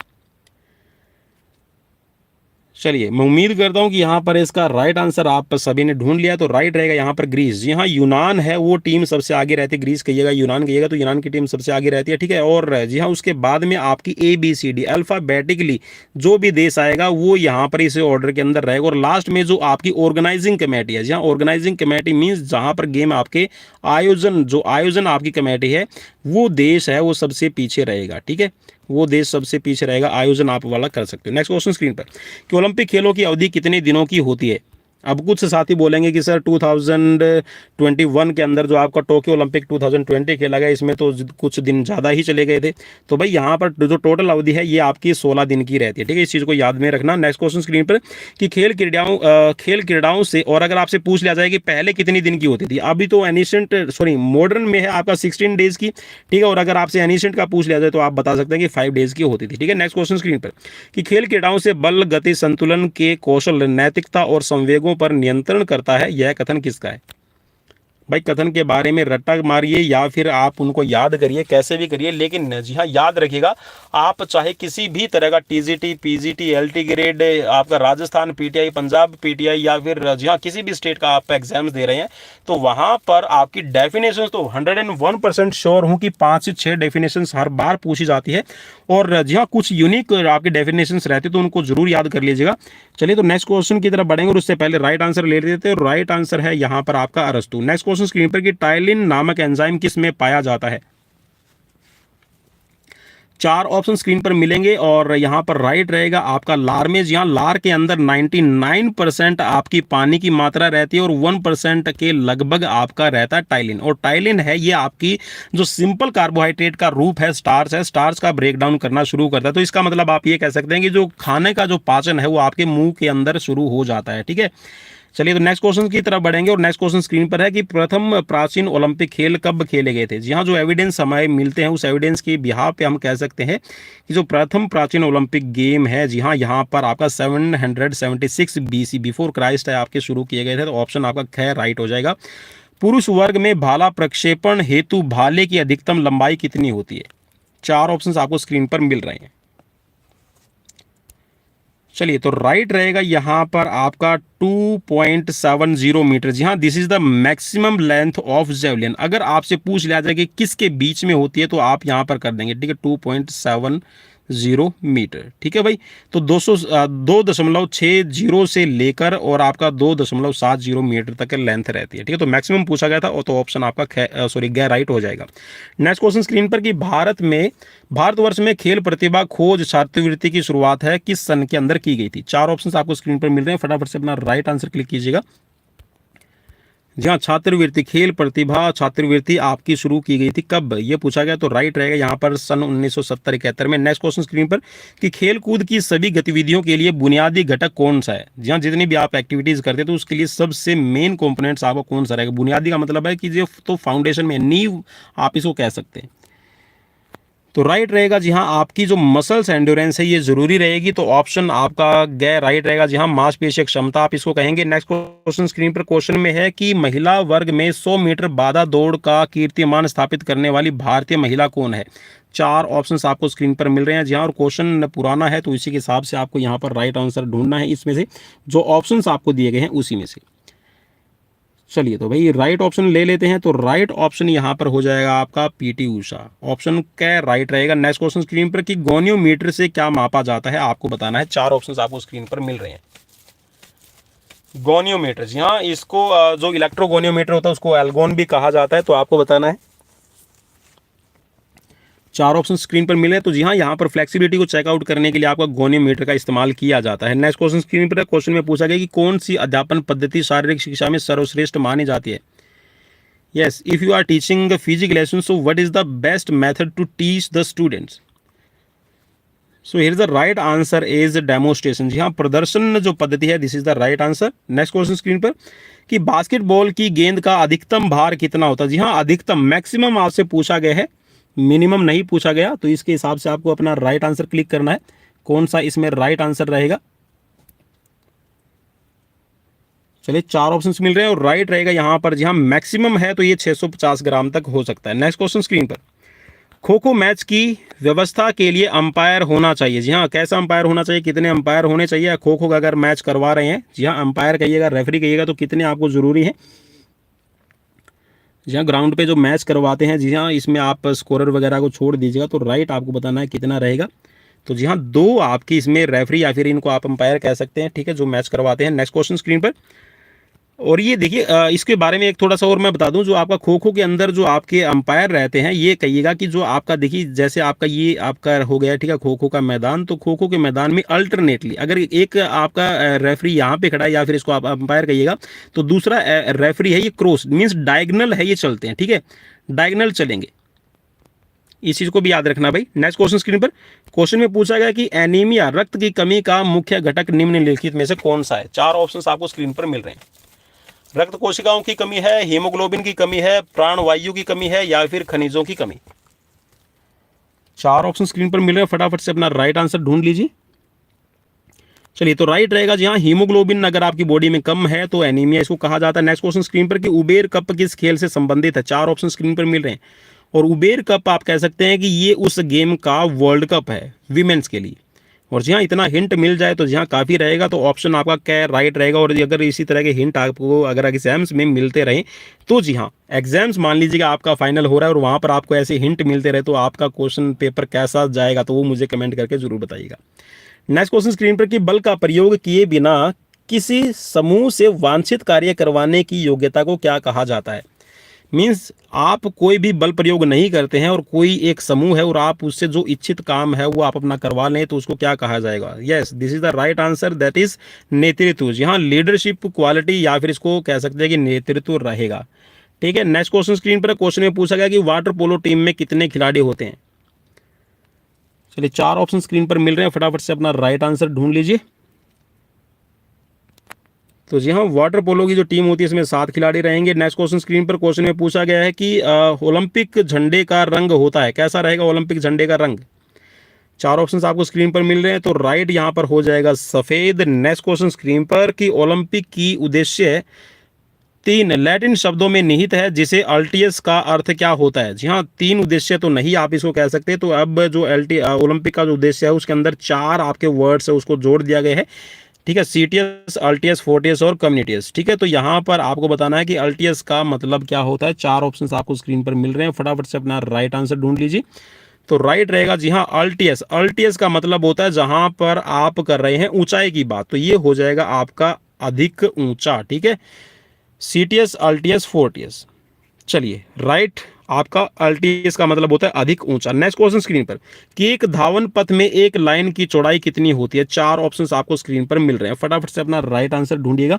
चलिए, मैं उम्मीद करता हूं कि यहाँ पर इसका राइट आंसर आप सभी ने ढूंढ लिया, तो राइट रहेगा यहाँ पर ग्रीस। जी हाँ, यूनान है वो टीम सबसे आगे रहती है। ग्रीस कहिएगा, यूनान कहिएगा तो यूनान की टीम सबसे आगे रहती है, ठीक है। और जी हाँ, उसके बाद में आपकी ABCD अल्फाबेटिकली जो भी देश आएगा वो यहाँ पर इस ऑर्डर के अंदर रहेगा। और लास्ट में जो आपकी ऑर्गेनाइजिंग कमेटी है, जी हाँ, ऑर्गेनाइजिंग कमेटी मीन्स जहाँ पर गेम आपके आयोजन आपकी कमेटी है, वो देश है वो सबसे पीछे रहेगा, ठीक है, वो देश सबसे पीछे रहेगा, आयोजन आप वाला कर सकते हो। नेक्स्ट क्वेश्चन स्क्रीन पर कि ओलंपिक खेलों की अवधि कितने दिनों की होती है? अब कुछ साथी बोलेंगे कि सर 2021 के अंदर जो आपका टोक्यो ओलंपिक 2020 खेला गया इसमें तो कुछ दिन ज़्यादा ही चले गए थे, तो भाई यहाँ पर जो टोटल अवधि है ये आपकी 16 दिन की रहती है, ठीक है, इस चीज़ को याद में रखना। नेक्स्ट क्वेश्चन स्क्रीन पर कि खेल क्रीड़ाओं से, और अगर आपसे पूछ लिया जाए कि पहले कितनी दिन की होती थी, अभी तो मॉडर्न में है आपका 16 डेज की, ठीक है, और अगर आपसे एनिशेंट का पूछ लिया जाए तो आप बता सकते हैं कि 5 डेज की होती थी, ठीक है। नेक्स्ट क्वेश्चन स्क्रीन पर कि खेल क्रीड़ाओं से बल, गति, संतुलन के कौशल, नैतिकता और संवेगों पर नियंत्रण करता है, यह कथन किसका है? भाई कथन के बारे में रट्टा मारिए या फिर आप उनको याद करिए, कैसे भी करिए, लेकिन जी हाँ याद रखिएगा, आप चाहे किसी भी तरह का TGT, PGT, LT ग्रेड, आपका राजस्थान PTI, पंजाब PTI या फिर जी हाँ किसी भी स्टेट का आप एग्जाम्स दे रहे हैं, तो वहाँ पर आपकी डेफिनेशन तो 101% श्योर हूँ कि 5 से 6 डेफिनेशन हर बार पूछी जाती है, और जी हाँ कुछ यूनिक आपके डेफिनेशंस रहते तो उनको जरूर याद कर लीजिएगा। चलिए, तो नेक्स्ट क्वेश्चन की तरफ बढ़ेंगे, और उससे पहले राइट आंसर ले लेते हैं। राइट आंसर है यहाँ पर आपका अरस्तु। नेक्स्ट क्वेश्चन स्क्रीन पर कि टाइलिन नामक एंजाइम किस में पाया जाता है? चार ऑप्शन स्क्रीन पर मिलेंगे, और यहाँ पर राइट रहेगा आपका लार में। यहाँ लार के अंदर 99% आपकी पानी की मात्रा रहती है, और 1% के लगभग आपका रहता है टाइलिन। और टाइलिन है ये आपकी जो सिंपल कार्बोहाइड्रेट का रूप है, स्टार्च का ब्रेक डाउन करना शुरू करता है। तो इसका मतलब आप ये कह सकते हैं कि जो खाने का जो पाचन है वो आपके मुंह के अंदर शुरू हो जाता है, ठीक है। चलिए, तो नेक्स्ट क्वेश्चन की तरफ बढ़ेंगे, और नेक्स्ट क्वेश्चन स्क्रीन पर है कि प्रथम प्राचीन ओलंपिक खेल कब खेले गए थे? जी हाँ, जो एविडेंस हमें मिलते हैं उस एविडेंस की बिहाफ पे हम कह सकते हैं कि जो प्रथम प्राचीन ओलंपिक गेम है, जी हाँ, यहाँ पर आपका 776 BC बिफोर क्राइस्ट है आपके शुरू किए गए थे, तो ऑप्शन आपका खैर राइट हो जाएगा। पुरुष वर्ग में भाला प्रक्षेपण हेतु भाले की अधिकतम लंबाई कितनी होती है? चार ऑप्शन आपको स्क्रीन पर मिल रहे हैं। चलिए, तो राइट रहेगा यहाँ पर आपका 2.70 मीटर। जी हाँ, this is the maximum length of javelin. अगर आपसे पूछ लिया जाए कि किसके बीच में होती है तो आप यहाँ पर कर देंगे, ठीक है, 2.70 मीटर। ठीक है भाई, तो 2.60 से लेकर और आपका 2.70 मीटर तक लेंथ रहती है। ठीक है, तो मैक्सिमम पूछा गया था, और तो ऑप्शन आपका सॉरी ग राइट हो जाएगा। नेक्स्ट क्वेश्चन स्क्रीन पर कि भारतवर्ष में खेल प्रतिभा खोज छात्रवृत्ति की शुरुआत है किस सन के अंदर की गई थी? 4 ऑप्शन आपको स्क्रीन पर मिल रहे हैं, फटाफट से अपना राइट आंसर क्लिक कीजिएगा। जी हाँ, छात्रवृत्ति, खेल प्रतिभा छात्रवृत्ति आपकी शुरू की गई थी कब, ये पूछा गया, तो राइट रहेगा यहाँ पर सन 1970-71 में। नेक्स्ट क्वेश्चन स्क्रीन पर कि खेल कूद की सभी गतिविधियों के लिए बुनियादी घटक कौन सा है? जी हाँ, जितनी भी आप एक्टिविटीज करते हैं तो उसके लिए सबसे मेन कंपोनेंट्स आपको कौन सा रहेगा? बुनियादी का मतलब है कि जो तो फाउंडेशन में नींव आप इसको कह सकते हैं, तो राइट रहेगा जी हाँ, आपकी जो मसल्स एंड्योरेंस है ये जरूरी रहेगी, तो ऑप्शन आपका गैर राइट रहेगा जी हाँ, मांसपेशीय क्षमता आप इसको कहेंगे। नेक्स्ट क्वेश्चन स्क्रीन पर क्वेश्चन में है कि महिला वर्ग में 100 मीटर बाधा दौड़ का कीर्तिमान स्थापित करने वाली भारतीय महिला कौन है? 4 ऑप्शंस आपको स्क्रीन पर मिल रहे हैं जी हाँ, और क्वेश्चन पुराना है तो इसी के हिसाब से आपको यहाँ पर राइट आंसर ढूंढना है, इसमें से जो ऑप्शंस आपको दिए गए हैं उसी में से। चलिए, तो भाई राइट ऑप्शन ले लेते हैं, तो राइट ऑप्शन यहाँ पर हो जाएगा आपका पीटी उषा, ऑप्शन क्या राइट रहेगा। नेक्स्ट क्वेश्चन स्क्रीन पर कि गोनियोमीटर से क्या मापा जाता है, आपको बताना है। 4 ऑप्शन आपको स्क्रीन पर मिल रहे हैं। गोनियोमीटर, जी हाँ, इसको जो इलेक्ट्रोगोनियोमीटर होता है उसको एल्गोन भी कहा जाता है, तो आपको बताना है। 4 ऑप्शन स्क्रीन पर मिले, तो जी हाँ, यहाँ पर फ्लेक्सिबिलिटी को चेकआउट करने के लिए आपका गोनियोमीटर का इस्तेमाल किया जाता है। नेक्स्ट क्वेश्चन स्क्रीन पर क्वेश्चन में पूछा गया कि कौन सी अध्यापन पद्धति शारीरिक शिक्षा में सर्वश्रेष्ठ मानी जाती है? Yes, if you are teaching physical lesson, so what is the best method to teach the students? So here is the right answer is demonstration, जी हाँ, प्रदर्शन जो पद्धति है, this is the right answer. Next question screen पर कि बास्केटबॉल की गेंद का अधिकतम भार कितना होता है? जी हाँ, अधिकतम, मैक्सिमम आपसे पूछा गया है, मिनिमम नहीं पूछा गया, तो इसके हिसाब से आपको अपना राइट आंसर क्लिक करना है। कौन सा इसमें राइट आंसर रहेगा? चलिए, 4 ऑप्शंस मिल रहे हैं और राइट रहेगा यहाँ पर जी हाँ, मैक्सिमम है तो ये 650 ग्राम तक हो सकता है। नेक्स्ट क्वेश्चन स्क्रीन पर खो खो मैच की व्यवस्था के लिए अंपायर होना चाहिए? जी हाँ, कैसा अंपायर होना चाहिए, कितने अंपायर होने चाहिए? खो खो का अगर मैच करवा रहे हैं, जी हाँ, अंपायर कहिएगा, रेफरी कहिएगा, तो कितने आपको जरूरी है? जी हाँ, ग्राउंड पे जो मैच करवाते हैं, जी हाँ, इसमें आप स्कोरर वगैरह को छोड़ दीजिएगा, तो राइट आपको बताना है कितना रहेगा। तो जी हाँ, 2 आपकी इसमें रेफरी या फिर इनको आप अंपायर कह सकते हैं, ठीक है, जो मैच करवाते हैं। नेक्स्ट क्वेश्चन स्क्रीन पर, और ये देखिए, इसके बारे में एक थोड़ा सा और मैं बता दूं, जो आपका खो खो के अंदर जो आपके अंपायर रहते हैं, ये कहिएगा कि जो आपका, देखिए जैसे आपका ये आपका हो गया, ठीक है, खो खो का मैदान, तो खो खो के मैदान में अल्टरनेटली अगर एक आपका रेफरी यहाँ पे खड़ा है या फिर इसको आप अंपायर कहिएगा, तो दूसरा रेफरी है, ये क्रॉस मीन्स डायगनल है, ये चलते हैं, ठीक है, डायगनल चलेंगे, इस चीज को भी याद रखना भाई। नेक्स्ट क्वेश्चन स्क्रीन पर क्वेश्चन में पूछा गया कि एनीमिया, रक्त की कमी का मुख्य घटक निम्नलिखित में से कौन सा है? 4 ऑप्शन आपको स्क्रीन पर मिल रहे हैं। रक्त कोशिकाओं की कमी है, हीमोग्लोबिन की कमी है, प्राणवायु की कमी है, या फिर खनिजों की कमी? 4 ऑप्शन स्क्रीन पर मिल रहे हैं, फटाफट से अपना राइट आंसर ढूंढ लीजिए। चलिए, तो राइट रहेगा जी हाँ, हीमोग्लोबिन अगर आपकी बॉडी में कम है तो एनीमिया इसको कहा जाता है। नेक्स्ट क्वेश्चन स्क्रीन पर कि उबेर कप किस खेल से संबंधित है? 4 ऑप्शन स्क्रीन पर मिल रहे हैं, और उबेर कप आप कह सकते हैं कि ये उस गेम का वर्ल्ड कप है विमेंस के लिए, और जी हाँ, इतना हिंट मिल जाए तो जी हाँ काफ़ी रहेगा, तो ऑप्शन आपका क्या राइट रहेगा। और अगर इसी तरह के हिंट आपको अगर एग्जाम्स में मिलते रहे तो जी हाँ, एग्जाम्स मान लीजिएगा आपका फाइनल हो रहा है और वहाँ पर आपको ऐसे हिंट मिलते रहे तो आपका क्वेश्चन पेपर कैसा जाएगा, तो वो मुझे कमेंट करके जरूर बताइएगा। नेक्स्ट क्वेश्चन स्क्रीन पर कि बल का प्रयोग किए बिना किसी समूह से वांछित कार्य करवाने की योग्यता को क्या कहा जाता है? मीन्स आप कोई भी बल प्रयोग नहीं करते हैं और कोई एक समूह है और आप उससे जो इच्छित काम है वो आप अपना करवा लें, तो उसको क्या कहा जाएगा? Yes, this is the right answer, that is नेतृत्व। जी हाँ, लीडरशिप क्वालिटी या फिर इसको कह सकते हैं कि नेतृत्व रहेगा, ठीक है। नेक्स्ट क्वेश्चन स्क्रीन पर क्वेश्चन में पूछा गया कि वाटर पोलो टीम में कितने खिलाड़ी होते हैं? चलिए, 4 ऑप्शन स्क्रीन पर मिल रहे हैं, फटाफट से अपना राइट आंसर ढूंढ लीजिए। तो जी हाँ, वाटर पोलो की जो टीम होती है इसमें 7 खिलाड़ी रहेंगे। नेक्स्ट क्वेश्चन स्क्रीन पर क्वेश्चन में पूछा गया है कि ओलंपिक झंडे का रंग होता है, कैसा रहेगा ओलंपिक झंडे का रंग? 4 ऑप्शंस आपको स्क्रीन पर मिल रहे हैं, तो राइट यहाँ पर हो जाएगा सफेद। नेक्स्ट क्वेश्चन स्क्रीन पर कि ओलंपिक की उद्देश्य 3 लैटिन शब्दों में निहित है, जिसे अल्टियस का अर्थ क्या होता है? जी हाँ, 3 उद्देश्य तो नहीं आप इसको कह सकते, तो अब जो ओलंपिक का जो उद्देश्य है उसके अंदर 4 आपके वर्ड्स है उसको जोड़ दिया गया है, ठीक है, सीटीएस, अल्टियस, फोर्टियस और कम्युनिटियस, ठीक है। तो यहाँ पर आपको बताना है कि अल्टियस का मतलब क्या होता है। 4 ऑप्शंस आपको स्क्रीन पर मिल रहे हैं, फटाफट से अपना राइट आंसर ढूंढ लीजिए। तो राइट रहेगा जी हाँ अल्टियस। अल्टियस का मतलब होता है जहां पर आप कर रहे हैं ऊंचाई की बात, तो ये हो जाएगा आपका अधिक ऊंचा, ठीक है। CTS, altius, Fortius. चलिए राइट आपका अल्टियस का मतलब होता है अधिक ऊंचा। नेक्स्ट क्वेश्चन स्क्रीन पर कि एक धावन पथ में एक लाइन की चौड़ाई कितनी होती है। चार ऑप्शंस आपको स्क्रीन पर मिल रहे हैं, फटाफट से अपना राइट आंसर ढूंढिएगा।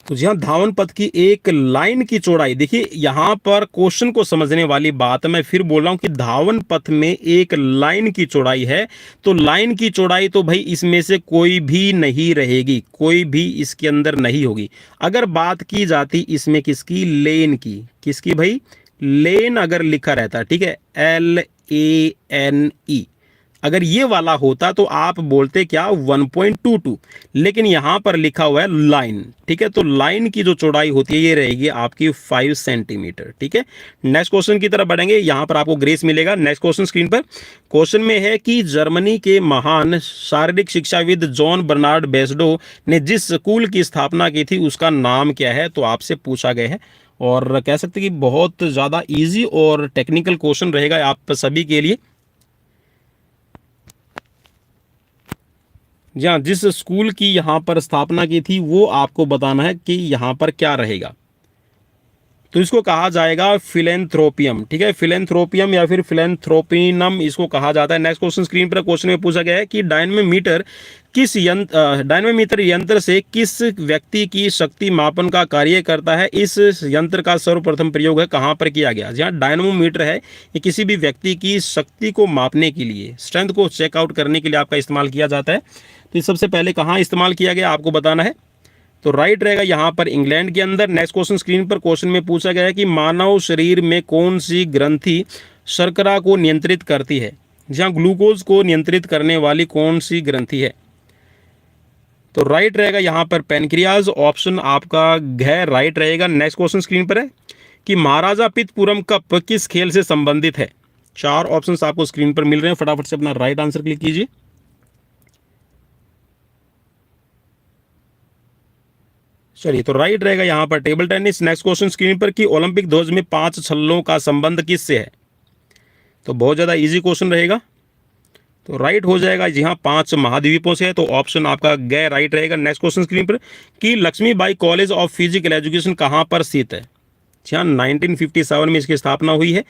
तो जी हाँ धावन पथ की एक लाइन की चौड़ाई, देखिए यहां पर क्वेश्चन को समझने वाली बात मैं फिर बोल रहा हूं कि धावन पथ में एक लाइन की चौड़ाई है, तो लाइन की चौड़ाई तो भाई इसमें से कोई भी नहीं रहेगी, कोई भी इसके अंदर नहीं होगी। अगर बात की जाती इसमें किसकी, लेन की, किसकी भाई, लेन अगर लिखा रहता, ठीक है, LANE, अगर ये वाला होता तो आप बोलते क्या 1.22, लेकिन यहां पर लिखा हुआ है लाइन, ठीक है। तो लाइन की जो चौड़ाई होती है ये रहेगी आपकी 5 सेंटीमीटर, ठीक है। नेक्स्ट क्वेश्चन की तरफ बढ़ेंगे, यहां पर आपको ग्रेस मिलेगा। नेक्स्ट क्वेश्चन स्क्रीन पर, क्वेश्चन में है कि जर्मनी के महान शारीरिक शिक्षाविद जॉन बर्नार्ड बेसडो ने जिस स्कूल की स्थापना की थी उसका नाम क्या है, तो आपसे पूछा गया है। और कह सकते कि बहुत ज़्यादा ईजी और टेक्निकल क्वेश्चन रहेगा आप सभी के लिए। जहाँ जिस स्कूल की यहाँ पर स्थापना की थी वो आपको बताना है कि यहाँ पर क्या रहेगा। तो इसको कहा जाएगा फिलेंथ्रोपियम, ठीक है, फिलेंथ्रोपियम या फिर फिलेंथ्रोपिनम इसको कहा जाता है। नेक्स्ट क्वेश्चन स्क्रीन पर, क्वेश्चन में पूछा गया है कि डायनेमोमीटर यंत्र से किस व्यक्ति की शक्ति मापन का कार्य करता है। इस यंत्र का सर्वप्रथम प्रयोग है कहाँ पर किया गया। जहाँ डायनेमोमीटर है ये किसी भी व्यक्ति की शक्ति को मापने के लिए, स्ट्रेंथ को चेकआउट करने के लिए आपका इस्तेमाल किया जाता है। तो ये सबसे पहले कहाँ इस्तेमाल किया गया आपको बताना है। तो राइट रहेगा यहाँ पर इंग्लैंड के अंदर। नेक्स्ट क्वेश्चन स्क्रीन पर, क्वेश्चन में पूछा गया है कि मानव शरीर में कौन सी ग्रंथि शर्करा को नियंत्रित करती है। जहाँ ग्लूकोज को नियंत्रित करने वाली कौन सी ग्रंथि है। तो राइट रहेगा यहाँ पर पैनक्रियाज, ऑप्शन आपका घ राइट रहेगा। नेक्स्ट क्वेश्चन स्क्रीन पर है कि महाराजा पितपुरम कप किस खेल से संबंधित है। चार ऑप्शंस आपको स्क्रीन पर मिल रहे हैं, फटाफट से अपना राइट आंसर क्लिक कीजिए। चलिए तो राइट रहेगा यहाँ पर table tennis. Next question screen पर कि ओलंपिक ध्वज में 5 छल्लों का संबंध किससे है। तो बहुत ज़्यादा इजी क्वेश्चन रहेगा। तो राइट हो जाएगा जी हाँ 5 महाद्वीपों से है, तो ऑप्शन आपका गै राइट रहेगा। नेक्स्ट क्वेश्चन स्क्रीन पर कि Lakshmibai college of physical education कहाँ पर स्थित है। जी हाँ 1957 में इसकी स्थापना हुई है।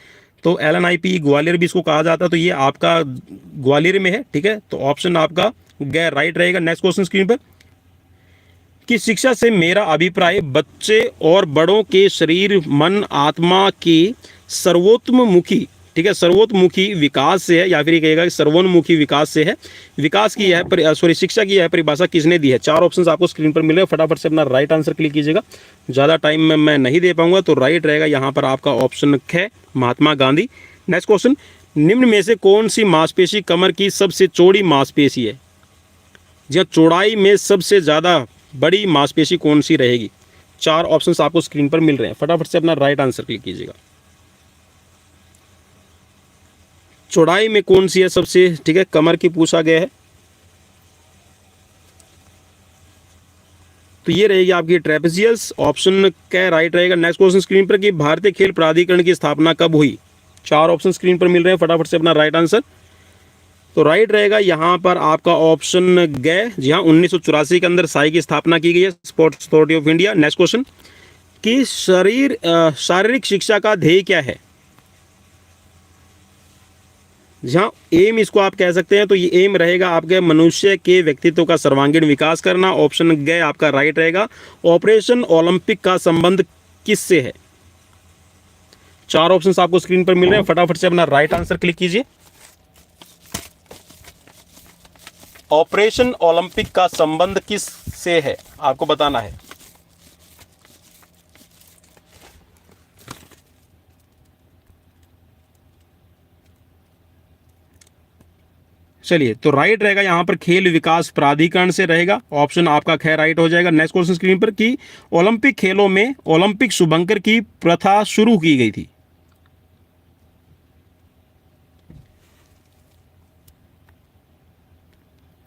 तो LNIP ग्वालियर भी इसको कहा जाता है, तो ये आपका ग्वालियर में है, ठीक है। तो ऑप्शन आपका गै राइट रहेगा। नेक्स्ट क्वेश्चन स्क्रीन पर कि शिक्षा से मेरा अभिप्राय बच्चे और बड़ों के शरीर मन आत्मा के सर्वोत्तमुखी, ठीक है, सर्वोत्तमुखी विकास से है, या फिर ये कहेगा कि सर्वोन्मुखी विकास से है। विकास की है शिक्षा की है परिभाषा किसने दी है। चार ऑप्शंस आपको स्क्रीन पर मिल रहे हैं, फटाफट से अपना राइट आंसर क्लिक कीजिएगा, ज़्यादा टाइम में मैं नहीं दे पाऊंगा। तो राइट रहेगा यहाँ पर आपका ऑप्शन ख महात्मा गांधी। नेक्स्ट क्वेश्चन, निम्न में से कौन सी मांसपेशी कमर की सबसे चौड़ी मांसपेशी है। जी चौड़ाई में सबसे ज़्यादा बड़ी मांसपेशी कौन सी रहेगी। चार ऑप्शंस आपको स्क्रीन पर मिल रहे हैं, फटाफट से अपना राइट आंसर क्लिक कीजिएगा। चौड़ाई में कौन सी है सबसे, ठीक है, कमर की पूछा गया है। तो ये रहेगी आपकी ट्रेपेजियस, ऑप्शन क्या राइट रहेगा। नेक्स्ट क्वेश्चन स्क्रीन पर कि भारतीय खेल प्राधिकरण की स्थापना कब हुई। चार ऑप्शन स्क्रीन पर मिल रहे हैं, फटाफट से अपना राइट आंसर। तो राइट रहेगा यहाँ पर आपका ऑप्शन ग, जी हाँ 1984 के अंदर साई की स्थापना की गई है, sports authority of India. Next question कि शारीरिक शिक्षा का ध्येय क्या है। जहाँ एम इसको आप कह सकते हैं, तो ये एम रहेगा आपके मनुष्य के व्यक्तित्व का सर्वांगीण विकास करना। ऑप्शन ग आपका राइट रहेगा। ऑपरेशन ओलंपिक का संबंध किससे है। चार ऑप्शंस आपको स्क्रीन पर मिल रहे हैं, फटाफट से अपना राइट आंसर क्लिक कीजिए। ऑपरेशन ओलंपिक का संबंध किस से है आपको बताना है। चलिए तो राइट रहेगा यहाँ पर खेल विकास प्राधिकरण से रहेगा, ऑप्शन आपका ख राइट हो जाएगा। नेक्स्ट क्वेश्चन स्क्रीन पर कि ओलंपिक खेलों में ओलंपिक शुभंकर की प्रथा शुरू की गई थी।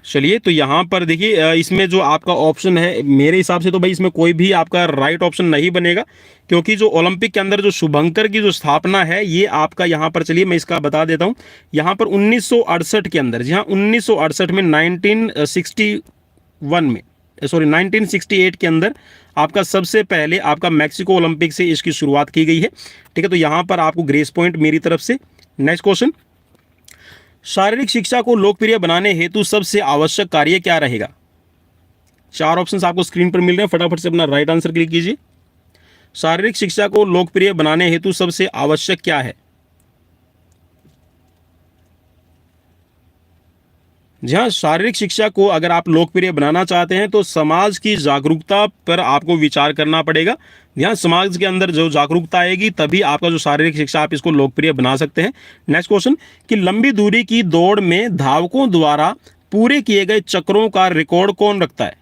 चलिए, तो यहाँ पर देखिए इसमें जो आपका ऑप्शन है, मेरे हिसाब से तो भाई इसमें कोई भी आपका राइट ऑप्शन नहीं बनेगा, क्योंकि जो ओलंपिक के अंदर जो शुभंकर की जो स्थापना है ये आपका यहाँ पर, चलिए मैं इसका बता देता हूँ, यहाँ पर 1968 के अंदर, जी हाँ 1968 में 1961 में, सॉरी 1968 के अंदर आपका सबसे पहले आपका मैक्सिको ओलंपिक से इसकी शुरुआत की गई है। ठीक है, तो यहाँ पर आपको ग्रेस पॉइंट मेरी तरफ से। नेक्स्ट क्वेश्चन, शारीरिक शिक्षा को लोकप्रिय बनाने हेतु सबसे आवश्यक कार्य क्या रहेगा? चार ऑप्शंस आपको स्क्रीन पर मिल रहे हैं, फटाफट से अपना राइट आंसर क्लिक कीजिए। शारीरिक शिक्षा को लोकप्रिय बनाने हेतु सबसे आवश्यक क्या है? जी हाँ, शारीरिक शिक्षा को अगर आप लोकप्रिय बनाना चाहते हैं तो समाज की जागरूकता पर आपको विचार करना पड़ेगा। यहाँ समाज के अंदर जो जागरूकता आएगी तभी आपका जो शारीरिक शिक्षा, आप इसको लोकप्रिय बना सकते हैं। नेक्स्ट क्वेश्चन, कि लंबी दूरी की दौड़ में धावकों द्वारा पूरे किए गए चक्रों का रिकॉर्ड कौन रखता है?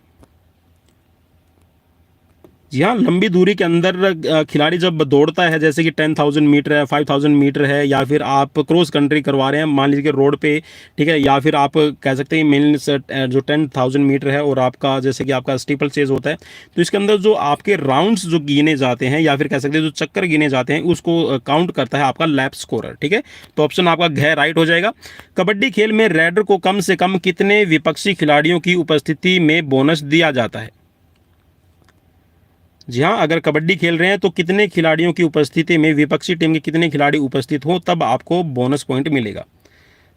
जी हाँ, लंबी दूरी के अंदर खिलाड़ी जब दौड़ता है, जैसे कि 10,000 मीटर है, 5,000 मीटर है, या फिर आप क्रॉस कंट्री करवा रहे हैं मान लीजिए कि रोड पे, ठीक है, या फिर आप कह सकते हैं मेन जो 10,000 मीटर है और आपका जैसे कि आपका स्टीपल चेज होता है, तो इसके अंदर जो आपके राउंड्स जो गिने जाते हैं या फिर कह सकते हैं जो चक्कर गिने जाते हैं उसको काउंट करता है आपका लैप स्कोरर। ठीक है, तो ऑप्शन आपका घ राइट हो जाएगा। कबड्डी खेल में रेडर को कम से कम कितने विपक्षी खिलाड़ियों की उपस्थिति में बोनस दिया जाता है? जी हाँ, अगर कबड्डी खेल रहे हैं तो कितने खिलाड़ियों की उपस्थिति में, विपक्षी टीम के कितने खिलाड़ी उपस्थित हो तब आपको बोनस पॉइंट मिलेगा?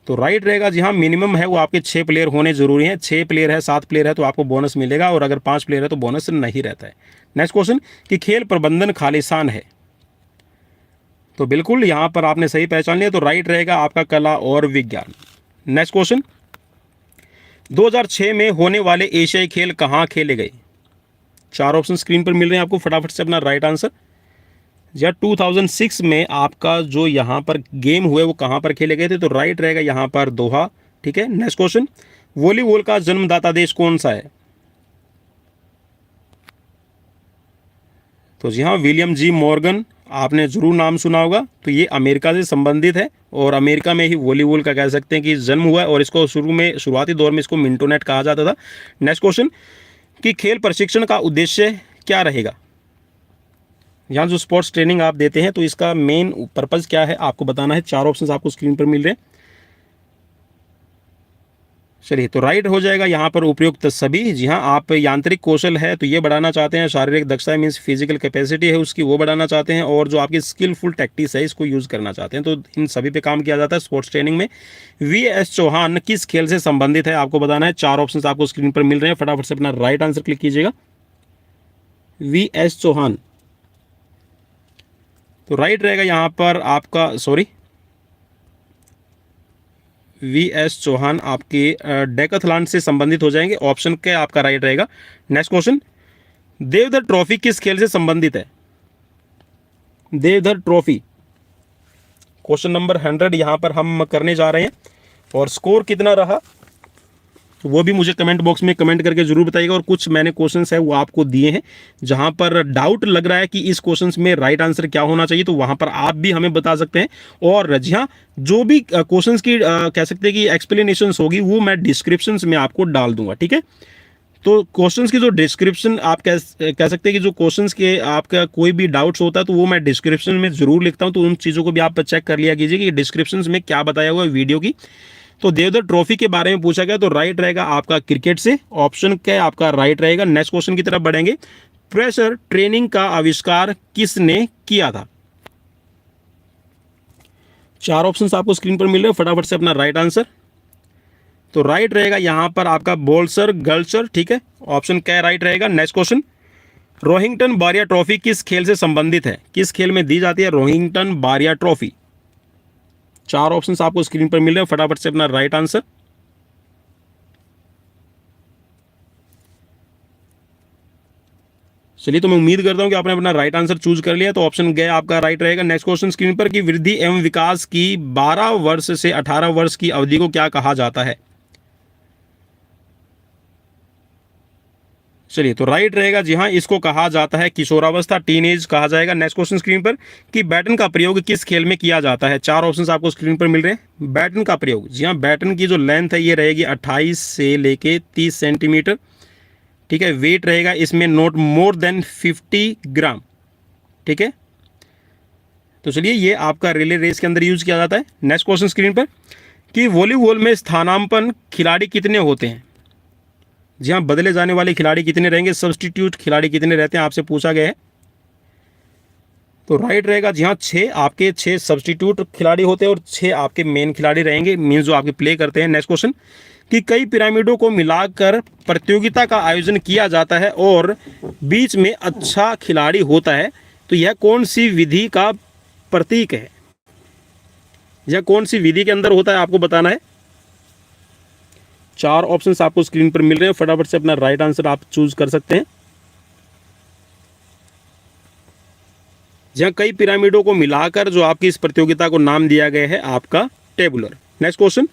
तो राइट रहेगा, जी हाँ मिनिमम है वो आपके 6 प्लेयर होने जरूरी हैं। 6 प्लेयर है, 7 प्लेयर है तो आपको बोनस मिलेगा, और अगर 5 प्लेयर है तो बोनस नहीं रहता है। नेक्स्ट क्वेश्चन, कि खेल प्रबंधन खालिस्तान है? तो बिल्कुल यहाँ पर आपने सही पहचान लिया, तो राइट रहेगा आपका कला और विज्ञान। नेक्स्ट क्वेश्चन, 2006 में होने वाले एशियाई खेल कहाँ खेले गए? चार ऑप्शन स्क्रीन पर मिल रहे हैं आपको, फटाफट से अपना राइट आंसर। या 2006 में आपका जो यहाँ पर गेम हुए वो कहाँ पर खेले गए थे? तो राइट रहेगा यहाँ पर दोहा। ठीक है, नेक्स्ट क्वेश्चन, वॉलीबॉल का जन्मदाता देश कौन सा है? तो जी हाँ, विलियम जी मॉर्गन, आपने जरूर नाम सुना होगा। तो ये अमेरिका से संबंधित है और अमेरिका में ही वॉलीबॉल का कह सकते हैं कि जन्म हुआ है, और इसको शुरुआती दौर में इसको मिंटोनेट कहा जाता था। नेक्स्ट क्वेश्चन, कि खेल प्रशिक्षण का उद्देश्य क्या रहेगा? यहाँ जो स्पोर्ट्स ट्रेनिंग आप देते हैं तो इसका मेन पर्पज़ क्या है आपको बताना है। चार ऑप्शंस आपको स्क्रीन पर मिल रहे हैं। चलिए, तो राइट हो जाएगा यहाँ पर उपयुक्त सभी। जी हाँ, आप यांत्रिक कौशल है तो ये बढ़ाना चाहते हैं, शारीरिक दक्षता मीन्स फिजिकल कैपेसिटी है उसकी वो बढ़ाना चाहते हैं, और जो आपकी स्किलफुल टैक्टिस है इसको यूज़ करना चाहते हैं। तो इन सभी पे काम किया जाता है स्पोर्ट्स ट्रेनिंग में। VS चौहान किस खेल से संबंधित है आपको बताना है। चार ऑप्शन आपको स्क्रीन पर मिल रहे हैं, फटाफट से अपना राइट आंसर क्लिक कीजिएगा। VS चौहान, तो राइट रहेगा यहाँ पर आपका, सॉरी VS चौहान आपके डेकाथलॉन से संबंधित हो जाएंगे। ऑप्शन के आपका राइट रहेगा। नेक्स्ट क्वेश्चन, देवधर ट्रॉफी किस खेल से संबंधित है? देवधर ट्रॉफी, क्वेश्चन नंबर 100 यहाँ पर हम करने जा रहे हैं, और स्कोर कितना रहा वो भी मुझे कमेंट बॉक्स में कमेंट करके जरूर बताइएगा। और कुछ मैंने क्वेश्चंस है वो आपको दिए हैं जहां पर डाउट लग रहा है कि इस क्वेश्चंस में राइट आंसर क्या होना चाहिए, तो वहां पर आप भी हमें बता सकते हैं। और जी हाँ, जो भी क्वेश्चंस की कह सकते हैं कि एक्सप्लेनेशंस होगी वो मैं डिस्क्रिप्शन में आपको डाल दूंगा। ठीक है, तो क्वेश्चंस की जो डिस्क्रिप्शन आप कह सकते हैं कि जो क्वेश्चंस के आपका कोई भी डाउट्स होता है तो वो मैं डिस्क्रिप्शन में जरूर लिखता हूं, तो उन चीज़ों को भी आप चेक कर लिया कीजिए कि डिस्क्रिप्शन में क्या बताया हुआ है वीडियो की। तो देवधर ट्रॉफी के बारे में पूछा गया, तो राइट रहेगा आपका क्रिकेट से। ऑप्शन क्या आपका राइट रहेगा। नेक्स्ट क्वेश्चन की तरफ बढ़ेंगे। प्रेशर ट्रेनिंग का आविष्कार किसने किया था? चार ऑप्शंस आपको स्क्रीन पर मिल रहे हैं, फटाफट से अपना राइट आंसर। तो राइट रहेगा यहां पर आपका बोल्सर गल्चर। ठीक है, ऑप्शन क्या राइट रहेगा। नेक्स्ट क्वेश्चन, रोहिंगटन बारिया ट्रॉफी किस खेल से संबंधित है? किस खेल में दी जाती है रोहिंगटन बारिया ट्रॉफी? चार ऑप्शंस आपको स्क्रीन पर मिल रहे हैं, फटाफट से अपना राइट आंसर। चलिए, तो मैं उम्मीद करता हूं कि आपने अपना राइट आंसर चूज कर लिया, तो ऑप्शन गए आपका राइट रहेगा। नेक्स्ट क्वेश्चन स्क्रीन पर, कि वृद्धि एवं विकास की 12 वर्ष से 18 वर्ष की अवधि को क्या कहा जाता है? चलिए, तो राइट रहेगा जी हाँ, इसको कहा जाता है किशोरावस्था, टीनेज कहा जाएगा। नेक्स्ट क्वेश्चन स्क्रीन पर कि बैटन का प्रयोग किस खेल में किया जाता है। 4 ऑप्शंस आपको स्क्रीन पर मिल रहे हैं। बैटन का प्रयोग, जी हाँ, बैटन की जो लेंथ है ये रहेगी 28 से लेके 30 सेंटीमीटर, ठीक है। वेट रहेगा इसमें नॉट मोर देन 50 ग्राम, ठीक है। तो चलिए, ये आपका रिले रेस के अंदर यूज किया जाता है। नेक्स्ट क्वेश्चन स्क्रीन पर कि वॉलीबॉल में स्थानापन्न खिलाड़ी कितने होते हैं। जी हाँ, बदले जाने वाले खिलाड़ी कितने रहेंगे, सब्स्टिट्यूट खिलाड़ी कितने रहते हैं, आपसे पूछा गया है। तो राइट रहेगा जी हाँ, 6 आपके 6 सब्स्टिट्यूट खिलाड़ी होते हैं और 6 आपके मेन खिलाड़ी रहेंगे, मीन्स जो आपके प्ले करते हैं। नेक्स्ट क्वेश्चन कि कई पिरामिडों को मिलाकर प्रतियोगिता का आयोजन किया जाता है और बीच में अच्छा खिलाड़ी होता है, तो यह कौन सी विधि का प्रतीक है। यह कौन सी विधि के अंदर होता है, आपको बताना है। 4 ऑप्शंस आपको स्क्रीन पर मिल रहे हैं, फटाफट से अपना राइट आंसर आप चूज कर सकते हैं। जहां कई पिरामिडों को मिलाकर जो आपकी इस प्रतियोगिता को नाम दिया गया है आपका tabular. Next question,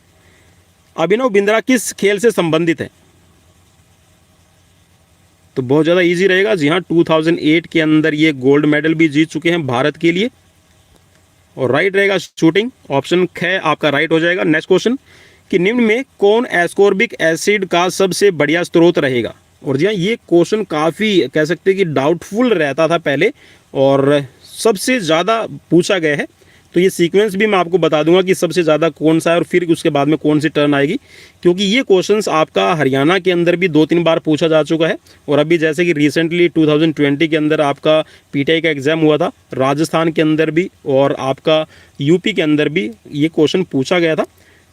Abhinav Bindra किस खेल से संबंधित है। तो बहुत ज़्यादा इजी रहेगा, जी हाँ, 2008 के अंदर ये गोल्ड मेडल भी जीत चुके हैं भारत के लिए। और राइट रहेगा शूटिंग, ऑप्शन ख आपका राइट हो जाएगा। नेक्स्ट क्वेश्चन कि निम्न में कौन एस्कॉर्बिक एसिड का सबसे बढ़िया स्रोत रहेगा। और जी हाँ, ये क्वेश्चन काफ़ी कह सकते हैं कि डाउटफुल रहता था पहले और सबसे ज़्यादा पूछा गया है। तो ये सीक्वेंस भी मैं आपको बता दूंगा कि सबसे ज़्यादा कौन सा है और फिर उसके बाद में कौन सी टर्न आएगी, क्योंकि ये क्वेश्चंस आपका हरियाणा के अंदर भी 2-3 बार पूछा जा चुका है। और अभी जैसे कि रिसेंटली 2020 के अंदर आपका पीटीआई का एग्ज़ाम हुआ था, राजस्थान के अंदर भी और आपका यूपी के अंदर भी ये क्वेश्चन पूछा गया था।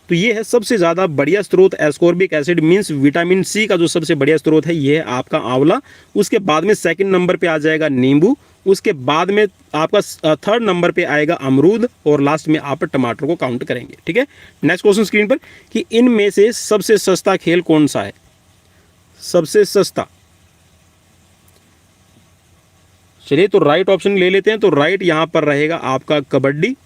तो ये है सबसे ज़्यादा बढ़िया स्रोत ascorbic acid means vitamin C का जो सबसे बढ़िया स्रोत है ये है आपका आंवला। उसके बाद में सेकंड नंबर पे आ जाएगा नींबू, उसके बाद में आपका थर्ड नंबर पे आएगा अमरूद और लास्ट में आप टमाटर को काउंट करेंगे, ठीक है। नेक्स्ट क्वेश्चन स्क्रीन पर कि इनमें से सबसे सस्ता खेल कौन सा है। सबसे सस्ता, चलिए तो राइट ऑप्शन ले लेते हैं। तो राइट यहाँ पर रहेगा आपका कबड्डी,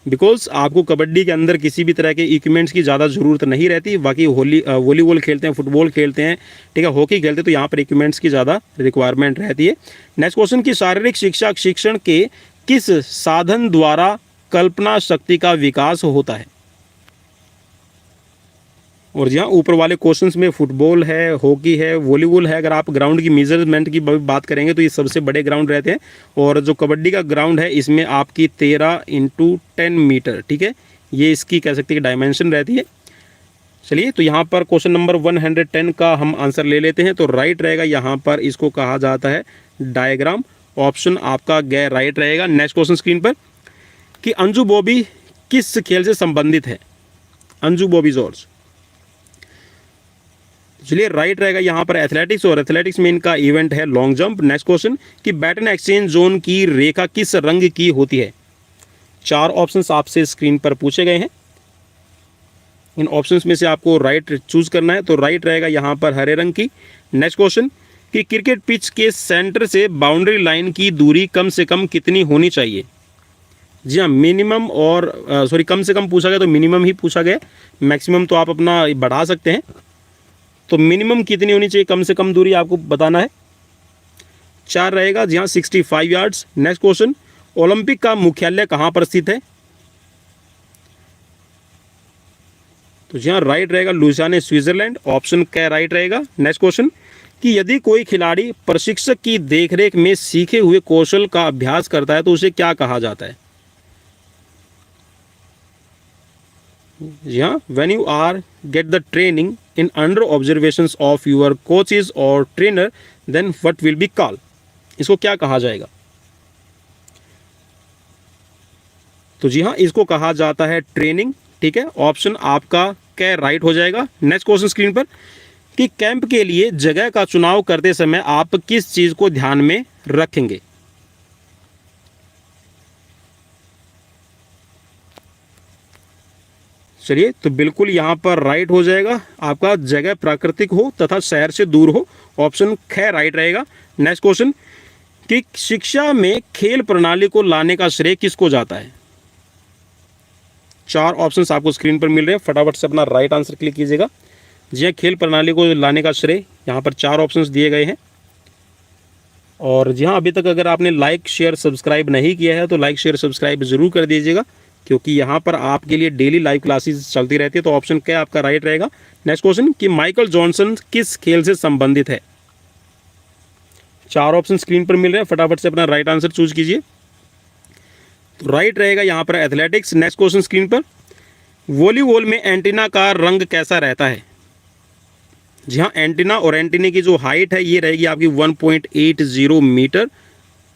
बिकॉज आपको कबड्डी के अंदर किसी भी तरह के इक्विपमेंट्स की ज़्यादा ज़रूरत नहीं रहती। बाकी वॉलीबॉल खेलते हैं, फुटबॉल खेलते हैं, ठीक है, हॉकी खेलते हैं, तो यहाँ पर इक्विपमेंट्स की ज़्यादा रिक्वायरमेंट रहती है। नेक्स्ट क्वेश्चन की शारीरिक शिक्षा शिक्षण के किस साधन द्वारा कल्पना शक्ति का विकास होता है। और जहाँ ऊपर वाले क्वेश्चंस में फुटबॉल है, हॉकी है, वॉलीबॉल है, अगर आप ग्राउंड की मेजरमेंट की बात करेंगे तो ये सबसे बड़े ग्राउंड रहते हैं। और जो कबड्डी का ग्राउंड है इसमें आपकी 13 × 10 मीटर, ठीक है, ये इसकी कह सकते हैं डायमेंशन रहती है। चलिए, तो यहाँ पर क्वेश्चन नंबर 110 का हम आंसर ले लेते हैं। तो राइट रहेगा यहाँ पर, इसको कहा जाता है डायग्राम, ऑप्शन आपका गैर राइट रहेगा। नेक्स्ट क्वेश्चन स्क्रीन पर कि अंजू बॉबी किस खेल से संबंधित है। अंजू बॉबी जॉर्ज, चलिए राइट रहेगा यहाँ पर एथलेटिक्स, और एथलेटिक्स में इनका इवेंट है लॉन्ग जंप। नेक्स्ट क्वेश्चन कि बैटन एक्सचेंज जोन की रेखा किस रंग की होती है। 4 ऑप्शंस आपसे स्क्रीन पर पूछे गए हैं, इन ऑप्शंस में से आपको राइट चूज करना है। तो राइट रहेगा यहाँ पर हरे रंग की। नेक्स्ट क्वेश्चन कि क्रिकेट पिच के सेंटर से बाउंड्री लाइन की दूरी कम से कम कितनी होनी चाहिए। जी हाँ, मिनिमम और कम से कम पूछा गया तो मिनिमम ही पूछा गया, मैक्सिमम तो आप अपना बढ़ा सकते हैं। तो मिनिमम कितनी होनी चाहिए, कम से कम दूरी आपको बताना है। 4 रहेगा, जी हाँ, 65 यार्ड्स। नेक्स्ट क्वेश्चन, ओलंपिक का मुख्यालय कहाँ पर स्थित है। तो जी हाँ, राइट रहेगा लुजियाना, स्विट्जरलैंड, ऑप्शन क्या राइट रहेगा। नेक्स्ट क्वेश्चन कि यदि कोई खिलाड़ी प्रशिक्षक की देखरेख में सीखे हुए कौशल का अभ्यास करता है तो उसे क्या कहा जाता है। जी हाँ, when you are get the training in under observations of your coaches और trainer then what will be called. इसको क्या कहा जाएगा। तो जी हाँ, इसको कहा जाता है ट्रेनिंग, ठीक है, ऑप्शन आपका क्या राइट हो जाएगा। नेक्स्ट क्वेश्चन स्क्रीन पर कि कैंप के लिए जगह का चुनाव करते समय आप किस चीज को ध्यान में रखेंगे। चलिए, तो बिल्कुल यहाँ पर राइट हो जाएगा आपका, जगह प्राकृतिक हो तथा शहर से दूर हो, ऑप्शन ख राइट रहेगा। नेक्स्ट क्वेश्चन कि शिक्षा में खेल प्रणाली को लाने का श्रेय किसको जाता है। 4 ऑप्शंस आपको स्क्रीन पर मिल रहे हैं, फटाफट से अपना राइट आंसर क्लिक कीजिएगा। जी हाँ, खेल प्रणाली को लाने का श्रेय यहाँ पर 4 ऑप्शंस दिए गए हैं। और जी हाँ, अभी तक अगर आपने लाइक शेयर सब्सक्राइब नहीं किया है तो लाइक शेयर सब्सक्राइब ज़रूर कर दीजिएगा, क्योंकि यहाँ पर आपके लिए डेली लाइव क्लासेस चलती रहती है। तो ऑप्शन क्या आपका राइट रहेगा। नेक्स्ट क्वेश्चन कि माइकल जॉनसन किस खेल से संबंधित है। 4 ऑप्शन स्क्रीन पर मिल रहे हैं, फटाफट से अपना राइट आंसर चूज कीजिए। तो राइट रहेगा यहाँ पर एथलेटिक्स। नेक्स्ट क्वेश्चन स्क्रीन पर, वॉलीबॉल में एंटीना का रंग कैसा रहता है। जी हाँ, एंटीना और एंटीने की जो हाइट है ये रहेगी आपकी 1.80 मीटर,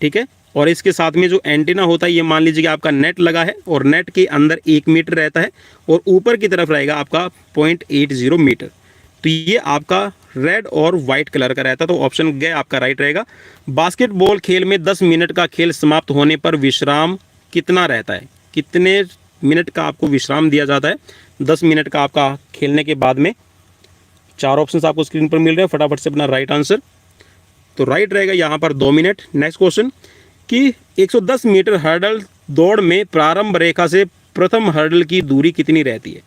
ठीक है। और इसके साथ में जो एंटीना होता है ये मान लीजिए कि आपका नेट लगा है और नेट के अंदर 1 मीटर रहता है और ऊपर की तरफ रहेगा आपका 0.80 मीटर। तो ये आपका रेड और वाइट कलर का रहता है। तो ऑप्शन ग आपका राइट रहेगा। बास्केटबॉल खेल में 10 मिनट का खेल समाप्त होने पर विश्राम कितना रहता है, कितने मिनट का आपको विश्राम दिया जाता है 10 मिनट का आपका खेलने के बाद में। 4 ऑप्शंस आपको स्क्रीन पर मिल रहे हैं, फटाफट से अपना राइट आंसर। तो राइट रहेगा यहाँ पर 2 मिनट। नेक्स्ट क्वेश्चन कि 110 मीटर हर्डल दौड़ में प्रारंभ रेखा से प्रथम हर्डल की दूरी कितनी रहती है।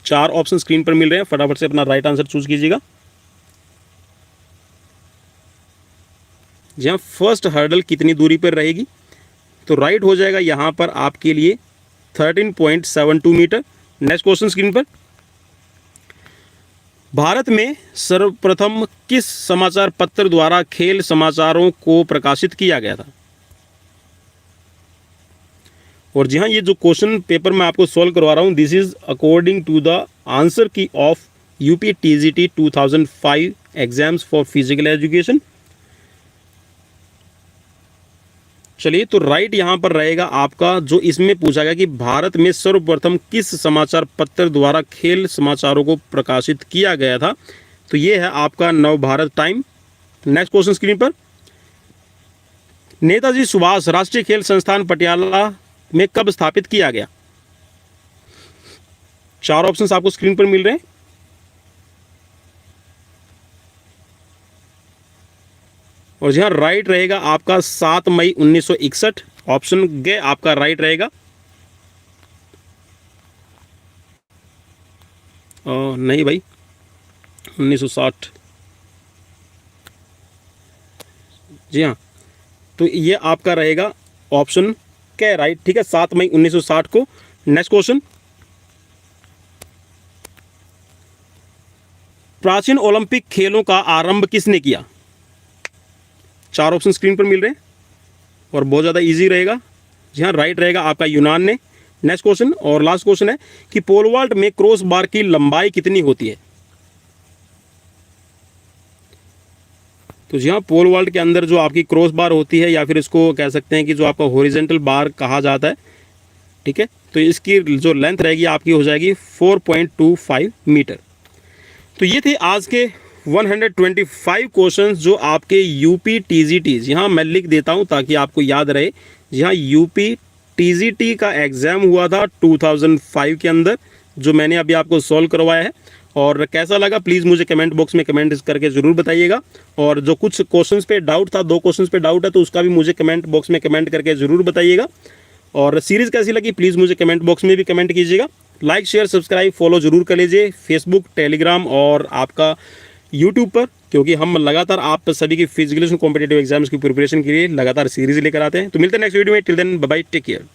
4 ऑप्शन स्क्रीन पर मिल रहे हैं, फटाफट से अपना राइट आंसर चूज कीजिएगा। जहाँ फर्स्ट हर्डल कितनी दूरी पर रहेगी, तो राइट हो जाएगा यहाँ पर आपके लिए 13.72 मीटर। नेक्स्ट क्वेश्चन स्क्रीन पर, भारत में सर्वप्रथम किस समाचार पत्र द्वारा खेल समाचारों को प्रकाशित किया गया था। और जी हाँ, ये जो क्वेश्चन पेपर मैं आपको सॉल्व करवा रहा हूँ, this is according to the answer key of UP TGT 2005 exams for physical education. चलिए, तो राइट यहाँ पर रहेगा आपका, जो इसमें पूछा गया कि भारत में सर्वप्रथम किस समाचार पत्र द्वारा खेल समाचारों को प्रकाशित किया गया था, तो ये है आपका Navbharat time. Next question screen पर, नेताजी सुभाष राष्ट्रीय खेल संस्थान पटियाला में कब स्थापित किया गया। 4 ऑप्शंस आपको स्क्रीन पर मिल रहे हैं। और जहाँ राइट रहेगा आपका 7 मई 1961। ऑप्शन ग आपका राइट रहेगा। नहीं भाई, 1960। जी हाँ, तो ये आपका रहेगा ऑप्शन क राइट, ठीक है, 7 मई 1960 को। नेक्स्ट क्वेश्चन, प्राचीन ओलंपिक खेलों का आरंभ किसने किया। 4 ऑप्शन स्क्रीन पर मिल रहे हैं और बहुत ज़्यादा इजी रहेगा। जी हाँ, राइट रहेगा आपका यूनान ने। नेक्स्ट क्वेश्चन और लास्ट क्वेश्चन है कि पोल वॉल्ट में क्रॉस बार की लंबाई कितनी होती है। तो जी हाँ, पोल वॉल्ट के अंदर जो आपकी क्रॉस बार होती है, या फिर इसको कह सकते हैं कि जो आपका हॉरिजॉन्टल बार कहा जाता है, ठीक है, तो इसकी जो लेंथ रहेगी आपकी हो जाएगी 4.25 मीटर। तो ये थे आज के 125 क्वेश्चंस जो आपके यूपी टीजीटी, यहाँ मैं लिख देता हूँ ताकि आपको याद रहे, यहाँ यूपी टीजीटी का एग्ज़ाम हुआ था 2005 के अंदर, जो मैंने अभी आपको सॉल्व करवाया है। और कैसा लगा प्लीज़ मुझे कमेंट बॉक्स में कमेंट करके ज़रूर बताइएगा। और जो कुछ क्वेश्चंस पे डाउट था, 2 क्वेश्चंस पे डाउट है, तो उसका भी मुझे कमेंट बॉक्स में कमेंट करके ज़रूर बताइएगा। और सीरीज़ कैसी लगी प्लीज़ मुझे कमेंट बॉक्स में भी कमेंट कीजिएगा। लाइक शेयर सब्सक्राइब फॉलो ज़रूर कर लीजिए फेसबुक, टेलीग्राम और आपका यूट्यूब पर, क्योंकि हम लगातार आप सभी की फिजिकल कॉम्पिटिटिव एग्जाम्स की प्रिपरेशन के लिए लगातार सीरीज लेकर आते हैं। तो मिलते हैं नेक्स्ट वीडियो में। Till then bye bye, take care.